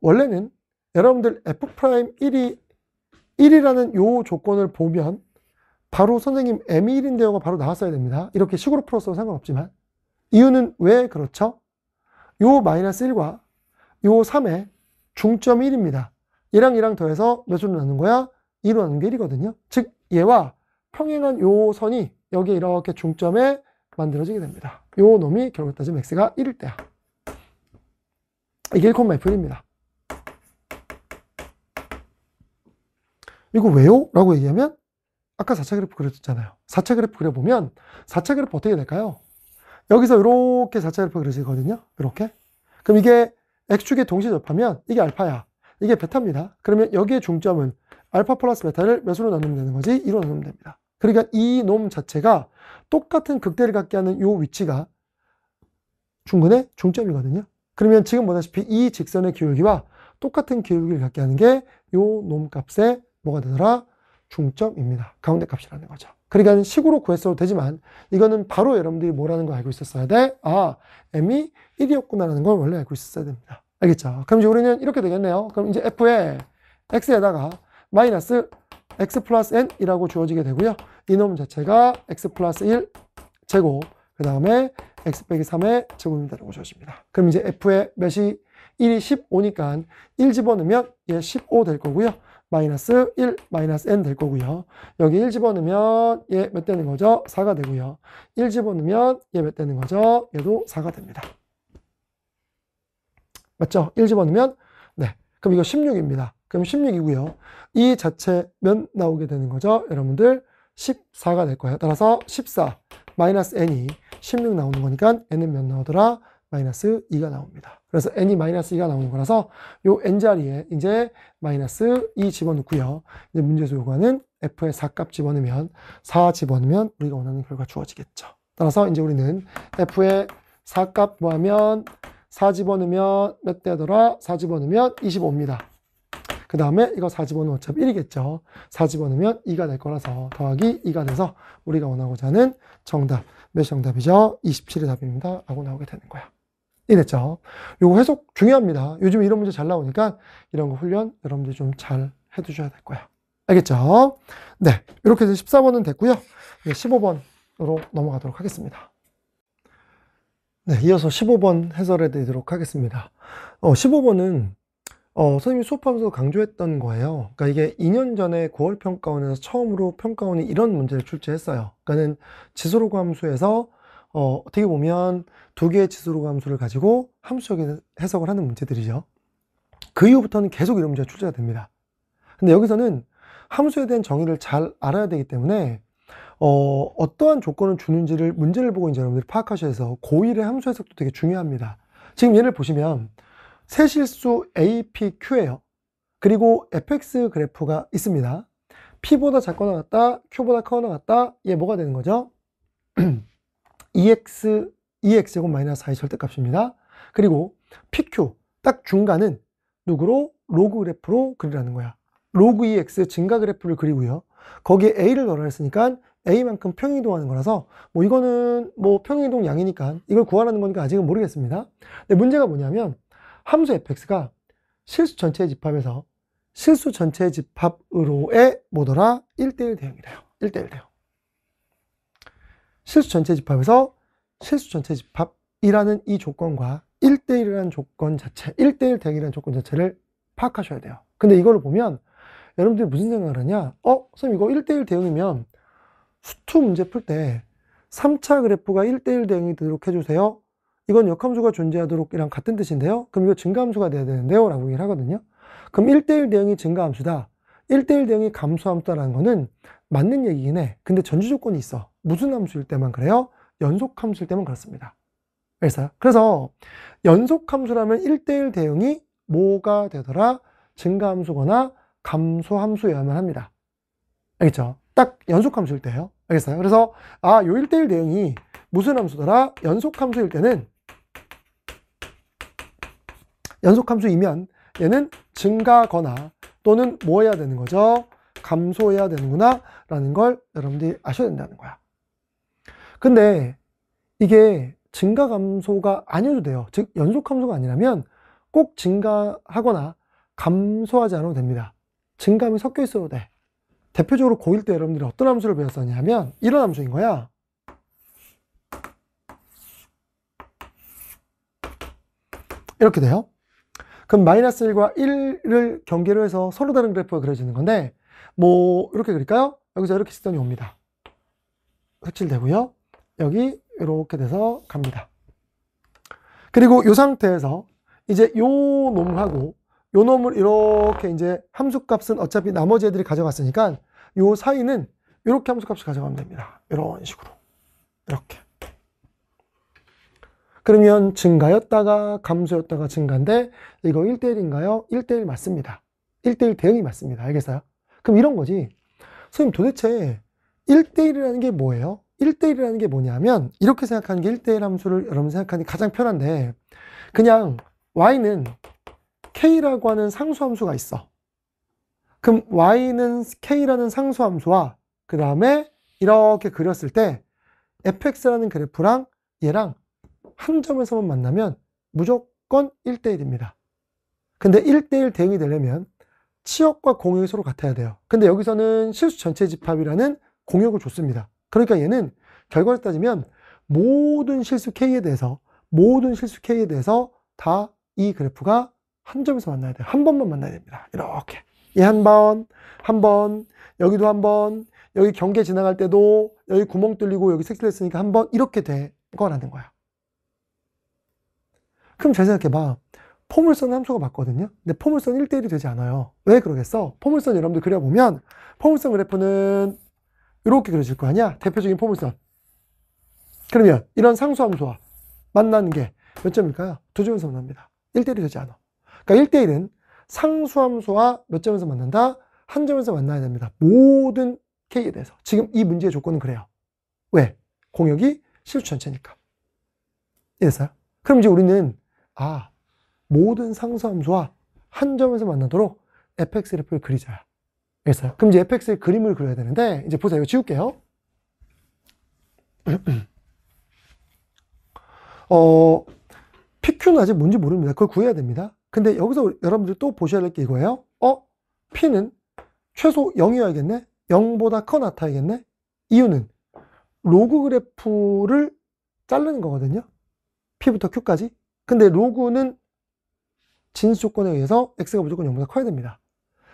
원래는 여러분들 f'1이 1이라는 요 조건을 보면 바로 선생님 m이 1인데요가 바로 나왔어야 됩니다. 이렇게 식으로 풀었어도 상관없지만 이유는 왜 그렇죠? 요 마이너스 1과 요 3의 중점이 1입니다. 얘랑 더해서 몇으로 나눈 거야? 2로 나눈 게 1이거든요. 즉 얘와 평행한 요 선이 여기에 이렇게 중점에 만들어지게 됩니다. 요 놈이 결국 따지면 x가 1일 때야. 이게 1,F입니다. 이거 왜요? 라고 얘기하면 아까 4차 그래프 그려줬잖아요. 4차 그래프 그려보면 4차 그래프 어떻게 될까요? 여기서 이렇게 4차 그래프 그려지거든요. 이렇게. 그럼 이게 x축에 동시에 접하면 이게 알파야. 이게 베타입니다. 그러면 여기에 중점은 알파 플러스 베타를 몇으로 나누면 되는 거지? 2로 나누면 됩니다. 그러니까 이 놈 자체가 똑같은 극대를 갖게 하는 이 위치가 중근의 중점이거든요. 그러면 지금 보다시피 이 직선의 기울기와 똑같은 기울기를 갖게 하는 게 이 놈 값의 뭐가 되더라? 중점입니다. 가운데 값이라는 거죠. 그러니까 식으로 구했어도 되지만 이거는 바로 여러분들이 뭐라는 걸 알고 있었어야 돼? 아, m이 1이었구나라는 걸 원래 알고 있었어야 됩니다. 알겠죠? 그럼 이제 우리는 이렇게 되겠네요. 그럼 이제 f에 x에다가 마이너스 x 플러스 n이라고 주어지게 되고요. 이놈 자체가 x 플러스 1 제곱, 그 다음에 x 빼기 3의 제곱이 되는 주어집니다. 그럼 이제 f의 몇이 1이 15니까 1 집어넣으면 얘 15 될 거고요. 마이너스 1, 마이너스 n 될 거고요. 여기 1 집어넣으면 얘 몇 되는 거죠? 4가 되고요. 1 집어넣으면 얘 몇 되는 거죠? 얘도 4가 됩니다. 맞죠? 1 집어넣으면 네. 그럼 이거 16입니다. 그럼 16이고요. 이 자체 몇 나오게 되는 거죠? 여러분들 14가 될 거예요. 따라서 14 마이너스 n이 16 나오는 거니까 n은 몇 나오더라? 마이너스 2가 나옵니다. 그래서 n이 마이너스 2가 나오는 거라서 요 n 자리에 이제 마이너스 2 집어넣고요. 이제 문제에서 요구하는 f의 4값 집어넣으면 4 집어넣으면 우리가 원하는 결과 주어지겠죠. 따라서 이제 우리는 f의 4값 구하면 4 집어넣으면 몇 대더라? 4 집어넣으면 25입니다. 그 다음에 이거 4 집어넣으면 어차피 1이겠죠. 4 집어넣으면 2가 될 거라서 더하기 2가 돼서 우리가 원하고자 하는 정답. 몇 정답이죠? 27의 답입니다. 라고 나오게 되는 거야. 이랬죠. 요거 해석 중요합니다. 요즘 이런 문제 잘 나오니까 이런 거 훈련 여러분들이 좀 잘 해두셔야 될 거야. 알겠죠? 네. 이렇게 해서 14번은 됐고요. 15번으로 넘어가도록 하겠습니다. 네. 이어서 15번 해설해 드리도록 하겠습니다. 15번은 선생님이 수업하면서 강조했던 거예요. 그러니까 이게 2년 전에 9월 평가원에서 처음으로 평가원이 이런 문제를 출제했어요. 그러니까는 지수로그 함수에서 어떻게 보면 두 개의 지수로그 함수를 가지고 함수적 해석을 하는 문제들이죠. 그 이후부터는 계속 이런 문제가 출제가 됩니다. 근데 여기서는 함수에 대한 정의를 잘 알아야 되기 때문에 어떠한 조건을 주는지를 문제를 보고 이제 여러분들이 파악하셔야 해서 고1의 함수 해석도 되게 중요합니다. 지금 얘를 보시면 세실수 APQ예요. 그리고 fx 그래프가 있습니다. P보다 작거나 같다, Q보다 크거나 같다. 얘 뭐가 되는 거죠? EX제곱 마이너스 4의 절대값입니다. 그리고 PQ, 딱 중간은 누구로? 로그 그래프로 그리라는 거야. 로그 EX 증가 그래프를 그리고요. 거기에 A를 넣으라 했으니까 A만큼 평행이동하는 거라서 뭐 이거는 뭐 평행이동 양이니까 이걸 구하라는 거니까 아직은 모르겠습니다. 근데 문제가 뭐냐면 함수 fx가 실수 전체의 집합에서 실수 전체의 집합으로의 뭐더라? 1대1 대응이래요. 1대1 대응. 실수 전체의 집합에서 실수 전체의 집합이라는 이 조건과 1대1이라는 조건 자체, 1대1 대응이라는 조건 자체를 파악하셔야 돼요. 근데 이걸 보면 여러분들이 무슨 생각을 하냐? 선생님 이거 1대1 대응이면 수투 문제 풀 때 3차 그래프가 1대1 대응이 되도록 해주세요. 이건 역함수가 존재하도록 이랑 같은 뜻인데요. 그럼 이거 증가함수가 돼야 되는데요. 라고 얘기를 하거든요. 그럼 1대1 대응이 증가함수다. 1대1 대응이 감소함수다라는 거는 맞는 얘기긴 해. 근데 전주 조건이 있어. 무슨 함수일 때만 그래요? 연속함수일 때만 그렇습니다. 그래서 연속함수라면 1대1 대응이 뭐가 되더라? 증가함수거나 감소함수여야만 합니다. 알겠죠? 딱 연속함수일 때예요. 알겠어요? 그래서 요 1대1 대응이 무슨 함수더라? 연속함수일 때는 연속함수이면 얘는 증가거나 또는 뭐 해야 되는 거죠? 감소해야 되는구나 라는 걸 여러분들이 아셔야 된다는 거야. 근데 이게 증가 감소가 아니어도 돼요. 즉 연속함수가 아니라면 꼭 증가하거나 감소하지 않아도 됩니다. 증감이 섞여 있어도 돼. 대표적으로 고1 때 여러분들이 어떤 함수를 배웠었냐면 이런 함수인 거야. 이렇게 돼요. 그럼 마이너스 1과 1을 경계로 해서 서로 다른 그래프가 그려지는 건데, 뭐 이렇게 그릴까요? 여기서 이렇게 시선이 옵니다. 색칠되고요. 여기 이렇게 돼서 갑니다. 그리고 이 상태에서 이제 요 놈하고 요 놈을 이렇게 이제 함수값은 어차피 나머지 애들이 가져갔으니까 요 사이는 이렇게 함수값을 가져가면 됩니다. 이런 식으로. 이렇게. 그러면 증가였다가 감소였다가 증가인데 이거 1대1인가요? 1대1 맞습니다. 1대1 대응이 맞습니다. 알겠어요? 그럼 이런 거지. 선생님 도대체 1대1이라는 게 뭐예요? 1대1이라는 게 뭐냐면 이렇게 생각하는 게 1대1 함수를 여러분 생각하는 게 가장 편한데 그냥 y는 k라고 하는 상수함수가 있어. 그럼 y는 k라는 상수함수와 그 다음에 이렇게 그렸을 때 fx라는 그래프랑 얘랑 한 점에서만 만나면 무조건 1대1입니다. 근데 1대1 대응이 되려면 치역과 공역이 서로 같아야 돼요. 근데 여기서는 실수 전체 집합이라는 공역을 줬습니다. 그러니까 얘는 결과를 따지면 모든 실수 k에 대해서 다 이 그래프가 한 점에서 만나야 돼요. 한 번만 만나야 됩니다. 이렇게. 얘 한 번, 여기도 한 번, 여기 경계 지나갈 때도 여기 구멍 뚫리고 여기 색칠했으니까 한 번 이렇게 될 거라는 거야. 그럼 잘 생각해봐. 포물선 함수가 맞거든요. 근데 포물선 1대1이 되지 않아요. 왜 그러겠어? 포물선 여러분들 그려보면 포물선 그래프는 이렇게 그려질 거 아니야? 대표적인 포물선. 그러면 이런 상수함수와 만나는 게 몇 점일까요? 두 점에서 만납니다. 1대1이 되지 않아. 그러니까 1대1은 상수함수와 몇 점에서 만난다? 한 점에서 만나야 됩니다. 모든 k에 대해서. 지금 이 문제의 조건은 그래요. 왜? 공역이 실수 전체니까. 이해했어요? 그럼 이제 우리는 모든 상수함수와 한 점에서 만나도록 fx 그래프를 그리자. 알겠어요? 그럼 이제 fx의 그림을 그려야 되는데 이제 보세요. 이거 지울게요. PQ는 아직 뭔지 모릅니다. 그걸 구해야 됩니다. 근데 여기서 여러분들 또 보셔야 될 게 이거예요. P는 최소 0이어야겠네? 0보다 커 나타야겠네? 이유는 로그 그래프를 자르는 거거든요. P부터 Q까지. 근데 로그는 진수 조건에 의해서 X가 무조건 0보다 커야 됩니다.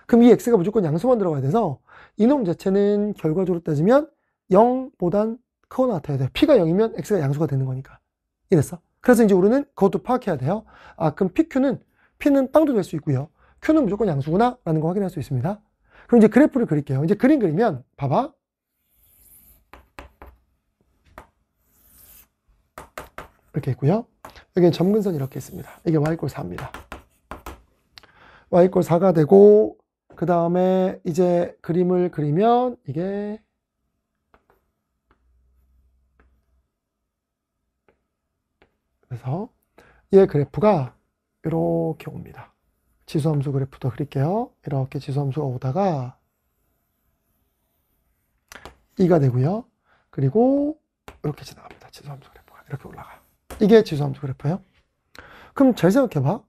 그럼 이 X가 무조건 양수만 들어가야 돼서 이놈 자체는 결과적으로 따지면 0보단 커 나타야 돼요. P가 0이면 X가 양수가 되는 거니까. 이랬어. 그래서 이제 우리는 그것도 파악해야 돼요. 그럼 P는 빵도 될 수 있고요. Q는 무조건 양수구나 라는 거 확인할 수 있습니다. 그럼 이제 그래프를 그릴게요. 이제 그림 그리면 봐봐. 이렇게 있고요. 여기는 점근선이 이렇게 있습니다. 이게 y=4입니다. y=4가 되고 그 다음에 이제 그림을 그리면 이게 그래서 얘 그래프가 이렇게 옵니다. 지수함수 그래프도 그릴게요. 이렇게 지수함수가 오다가 2가 되고요. 그리고 이렇게 지나갑니다. 지수함수 그래프가 이렇게 올라가. 이게 지수함수 그래프예요. 그럼 잘 생각해봐.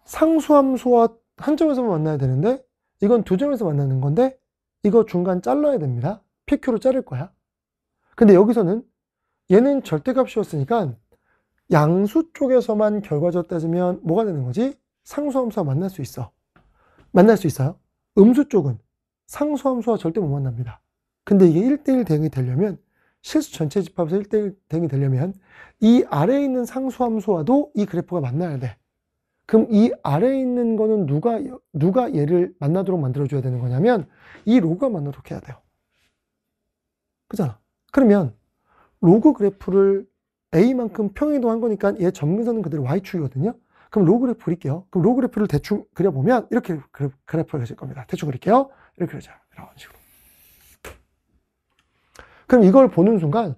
상수함수와 한 점에서만 만나야 되는데 이건 두 점에서 만나는 건데 이거 중간 잘라야 됩니다. PQ로 자를 거야. 근데 여기서는 얘는 절대값이었으니까 양수 쪽에서만 결과적으로 따지면 뭐가 되는 거지? 상수함수와 만날 수 있어. 만날 수 있어요. 음수 쪽은 상수함수와 절대 못 만납니다. 근데 이게 1대1 대응이 되려면 실수 전체 집합에서 1대1 대응이 되려면 이 아래에 있는 상수함수와도 이 그래프가 만나야 돼. 그럼 이 아래에 있는 거는 누가 얘를 만나도록 만들어줘야 되는 거냐면 이 로그가 만나도록 해야 돼요. 그잖아. 그러면 로그 그래프를 A만큼 평행이동한 거니까 얘 점근선은 그대로 Y축이거든요. 그럼 로그 그래프 그릴게요. 그럼 로그 그래프를 대충 그려보면 이렇게 그래프가 그려질 겁니다. 대충 그릴게요. 이렇게 그려져요. 이런 식으로. 그럼 이걸 보는 순간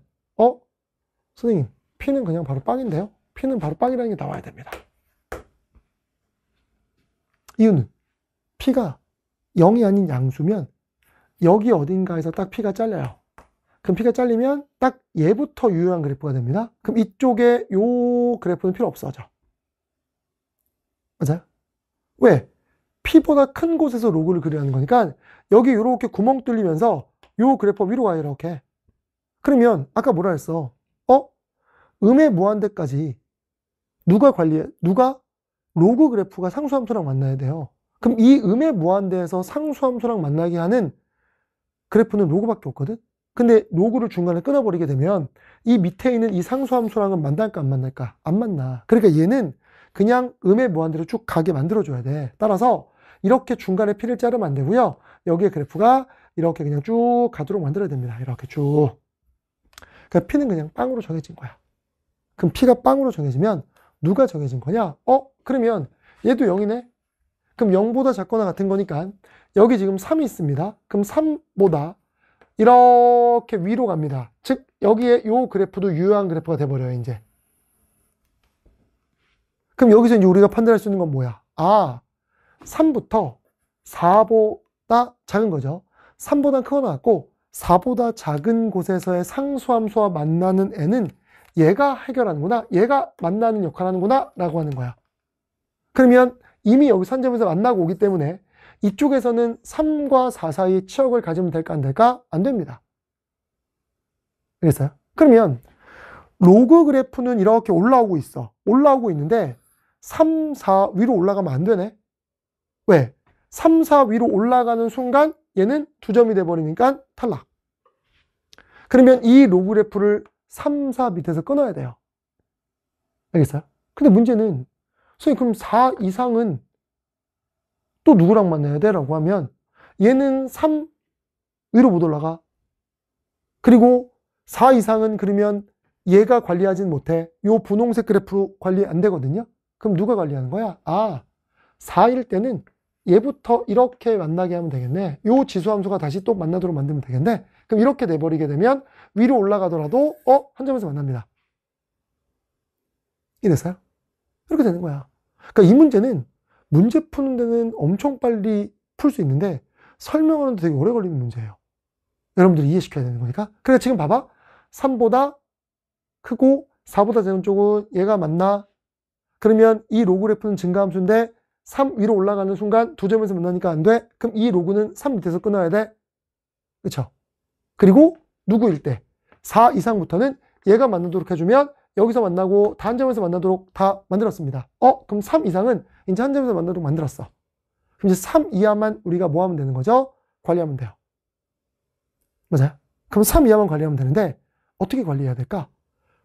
선생님 P는 그냥 바로 빵인데요. P는 바로 빵이라는 게 나와야 됩니다. 이유는 P가 0이 아닌 양수면 여기 어딘가에서 딱 P가 잘려요. 그럼 P가 잘리면 딱 얘부터 유효한 그래프가 됩니다. 그럼 이쪽에 요 그래프는 필요 없어져. 맞아요? 왜? P보다 큰 곳에서 로그를 그리는 거니까 여기 이렇게 구멍 뚫리면서 요 그래프 위로 가요. 이렇게. 그러면 아까 뭐라 했어? 음의 무한대까지 누가 로그 그래프가 상수함수랑 만나야 돼요. 그럼 이 음의 무한대에서 상수함수랑 만나게 하는 그래프는 로그밖에 없거든. 근데 로그를 중간에 끊어버리게 되면 이 밑에 있는 이 상수함수랑은 만날까 안 만날까? 안 만나. 그러니까 얘는 그냥 음의 무한대로 쭉 가게 만들어줘야 돼. 따라서 이렇게 중간에 P를 자르면 안 되고요. 여기에 그래프가 이렇게 그냥 쭉 가도록 만들어야 됩니다. 이렇게 쭉. 그러니까 P는 그냥 빵으로 정해진 거야. 그럼 P가 빵으로 정해지면 누가 정해진 거냐? 그러면 얘도 0이네? 그럼 0보다 작거나 같은 거니까 여기 지금 3이 있습니다. 그럼 3보다 이렇게 위로 갑니다. 즉 여기에 요 그래프도 유효한 그래프가 돼버려요. 이제. 그럼 여기서 이제 우리가 판단할 수 있는 건 뭐야? 3부터 4보다 작은 거죠. 3보다 크거나 같고 4보다 작은 곳에서의 상수함수와 만나는 애는 얘가 해결하는구나, 얘가 만나는 역할을 하는구나 라고 하는 거야. 그러면 이미 여기서 한 점에서 만나고 오기 때문에 이쪽에서는 3과 4 사이에 치역을 가지면 될까 안 될까? 안 됩니다. 알겠어요? 그러면 로그 그래프는 이렇게 올라오고 있어. 올라오고 있는데 3, 4 위로 올라가면 안 되네. 왜? 3, 4 위로 올라가는 순간 얘는 2점이 돼버리니까 탈락. 그러면 이 로그 그래프를 3, 4 밑에서 끊어야 돼요. 알겠어요? 근데 문제는 선생님 그럼 4 이상은 또 누구랑 만나야 돼? 라고 하면 얘는 3 위로 못 올라가. 그리고 4 이상은 그러면 얘가 관리하진 못해. 요 분홍색 그래프로 관리 안 되거든요. 그럼 누가 관리하는 거야? 4일 때는 얘부터 이렇게 만나게 하면 되겠네. 요 지수함수가 다시 또 만나도록 만들면 되겠네. 그럼 이렇게 돼버리게 되면 위로 올라가더라도 한 점에서 만납니다. 이랬어요? 이렇게 되는 거야. 그러니까 이 문제는 문제 푸는 데는 엄청 빨리 풀 수 있는데 설명하는데 되게 오래 걸리는 문제예요. 여러분들이 이해시켜야 되는 거니까. 그래 지금 봐봐. 3보다 크고 4보다 작은 쪽은 얘가 맞나? 그러면 이 로그 그래프는 증가함수인데 3 위로 올라가는 순간 2점에서 만나니까 안 돼? 그럼 이 로그는 3 밑에서 끊어야 돼? 그쵸? 그리고 누구일 때? 4 이상부터는 얘가 만나도록 해주면 여기서 만나고 다 한 점에서 만나도록 다 만들었습니다. 그럼 3 이상은 이제 한 점에서 만나도록 만들었어. 그럼 이제 3 이하만 우리가 뭐 하면 되는 거죠? 관리하면 돼요. 맞아요? 그럼 3 이하만 관리하면 되는데 어떻게 관리해야 될까?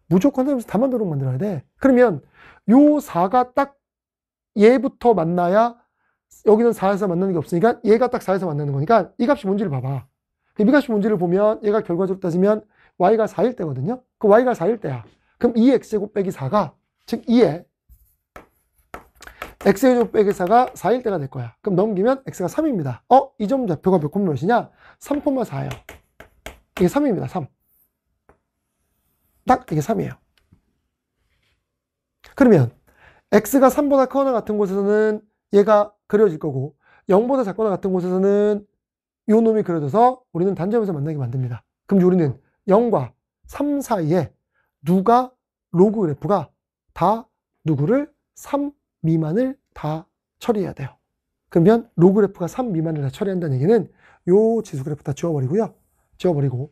무조건 한 점에서 다 만나도록 만들어야 돼. 그러면 요 4가 딱 얘부터 만나야 여기는 4에서 만나는 게 없으니까 얘가 딱 4에서 만나는 거니까 이 값이 뭔지를 봐봐. 이 값이 뭔지를 보면 얘가 결과적으로 따지면 y가 4일 때거든요. 그 y가 4일 때야. 그럼 2x제곱 빼기 4가 즉 2에 x제곱 빼기 4가 4일 때가 될 거야. 그럼 넘기면 x가 3입니다. 이 점 좌표가 몇 콤마 몇이냐? 3,4예요. 이게 3입니다. 3. 딱 이게 3이에요. 그러면 x가 3보다 크거나 같은 곳에서는 얘가 그려질 거고 0보다 작거나 같은 곳에서는 요 놈이 그려져서 우리는 단점에서 만나게 만듭니다. 그럼 우리는 0과 3 사이에 누가 로그 그래프가 다 누구를 3 미만을 다 처리해야 돼요. 그러면 로그 그래프가 3 미만을 다 처리한다는 얘기는 요 지수 그래프 다 지워버리고요. 지워버리고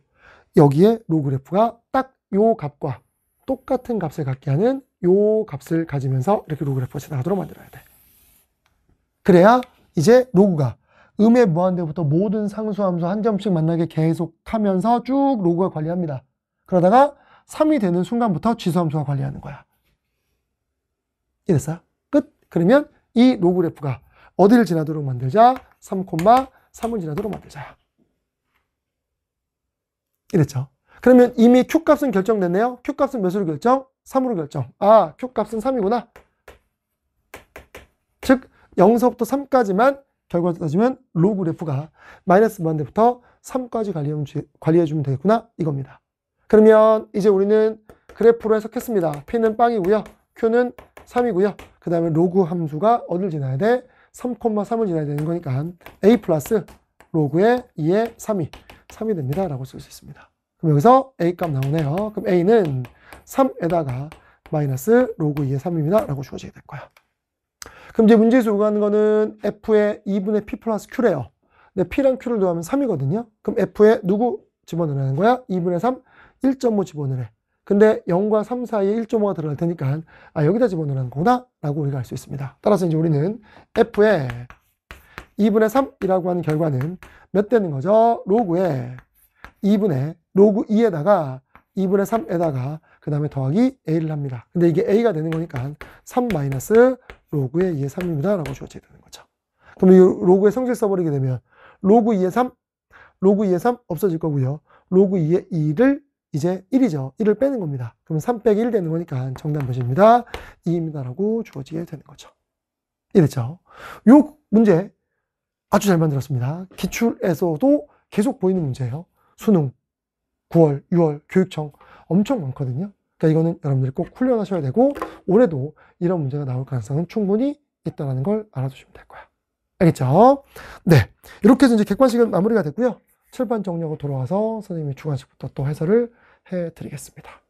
여기에 로그 그래프가 딱 요 값과 똑같은 값을 갖게 하는 요 값을 가지면서 이렇게 로그 그래프가 지나가도록 만들어야 돼. 그래야 이제 로그가 음의 무한대부터 모든 상수함수 한 점씩 만나게 계속하면서 쭉 로그가 관리합니다. 그러다가 3이 되는 순간부터 지수함수가 관리하는 거야. 이랬어요? 끝. 그러면 이 로그 그래프가 어디를 지나도록 만들자? 3,3을 지나도록 만들자. 이랬죠. 그러면 이미 Q값은 결정됐네요. Q값은 몇으로 결정? 3으로 결정. Q값은 3이구나. 즉 0서부터 3까지만 결과를 따지면 로그 그래프가 마이너스 무한대부터 3까지 관리해주면 되겠구나 이겁니다. 그러면 이제 우리는 그래프로 해석했습니다. P는 빵이고요. Q는 3이고요. 그 다음에 로그 함수가 어디를 지나야 돼? 3,3을 지나야 되는 거니까 A 플러스 로그의 2의 3이 됩니다. 라고 쓸 수 있습니다. 그럼 여기서 A 값 나오네요. 그럼 A는 3에다가 마이너스 로그 2의 3입니다. 라고 주어지게 될 거야. 그럼 이제 문제에서 요구하는 거는 F의 2분의 P 플러스 Q래요. 근데 P랑 Q를 더하면 3이거든요. 그럼 F에 누구 집어넣으라는 거야? 2분의 3, 1.5 집어넣으래. 근데 0과 3 사이에 1.5가 들어갈 테니까 여기다 집어넣는 거구나 라고 우리가 알 수 있습니다. 따라서 이제 우리는 F의 2분의 3이라고 하는 결과는 몇 되는 거죠? 로그에 2분의 로그 2에다가 2분의 3에다가 그 다음에 더하기 A를 합니다. 근데 이게 A가 되는 거니까 3 마이너스 로그의 2의 3입니다 라고 주어지게 되는 거죠. 그럼 이 로그의 성질 써버리게 되면 로그 2의 3, 로그 2의 3 없어질 거고요. 로그 2의 2를 이제 1이죠. 1을 빼는 겁니다. 그럼 3 빼기 1 되는 거니까 정답 몇입니다? 2입니다 라고 주어지게 되는 거죠. 이랬죠. 요 문제 아주 잘 만들었습니다. 기출에서도 계속 보이는 문제예요. 수능, 9월, 6월, 교육청 엄청 많거든요. 그러니까 이거는 여러분들이 꼭 훈련하셔야 되고 올해도 이런 문제가 나올 가능성은 충분히 있다는 걸 알아두시면 될 거야. 알겠죠? 네. 이렇게 해서 이제 객관식은 마무리가 됐고요. 칠판 정리하고 돌아와서 선생님이 주관식부터 또 해설을 해드리겠습니다.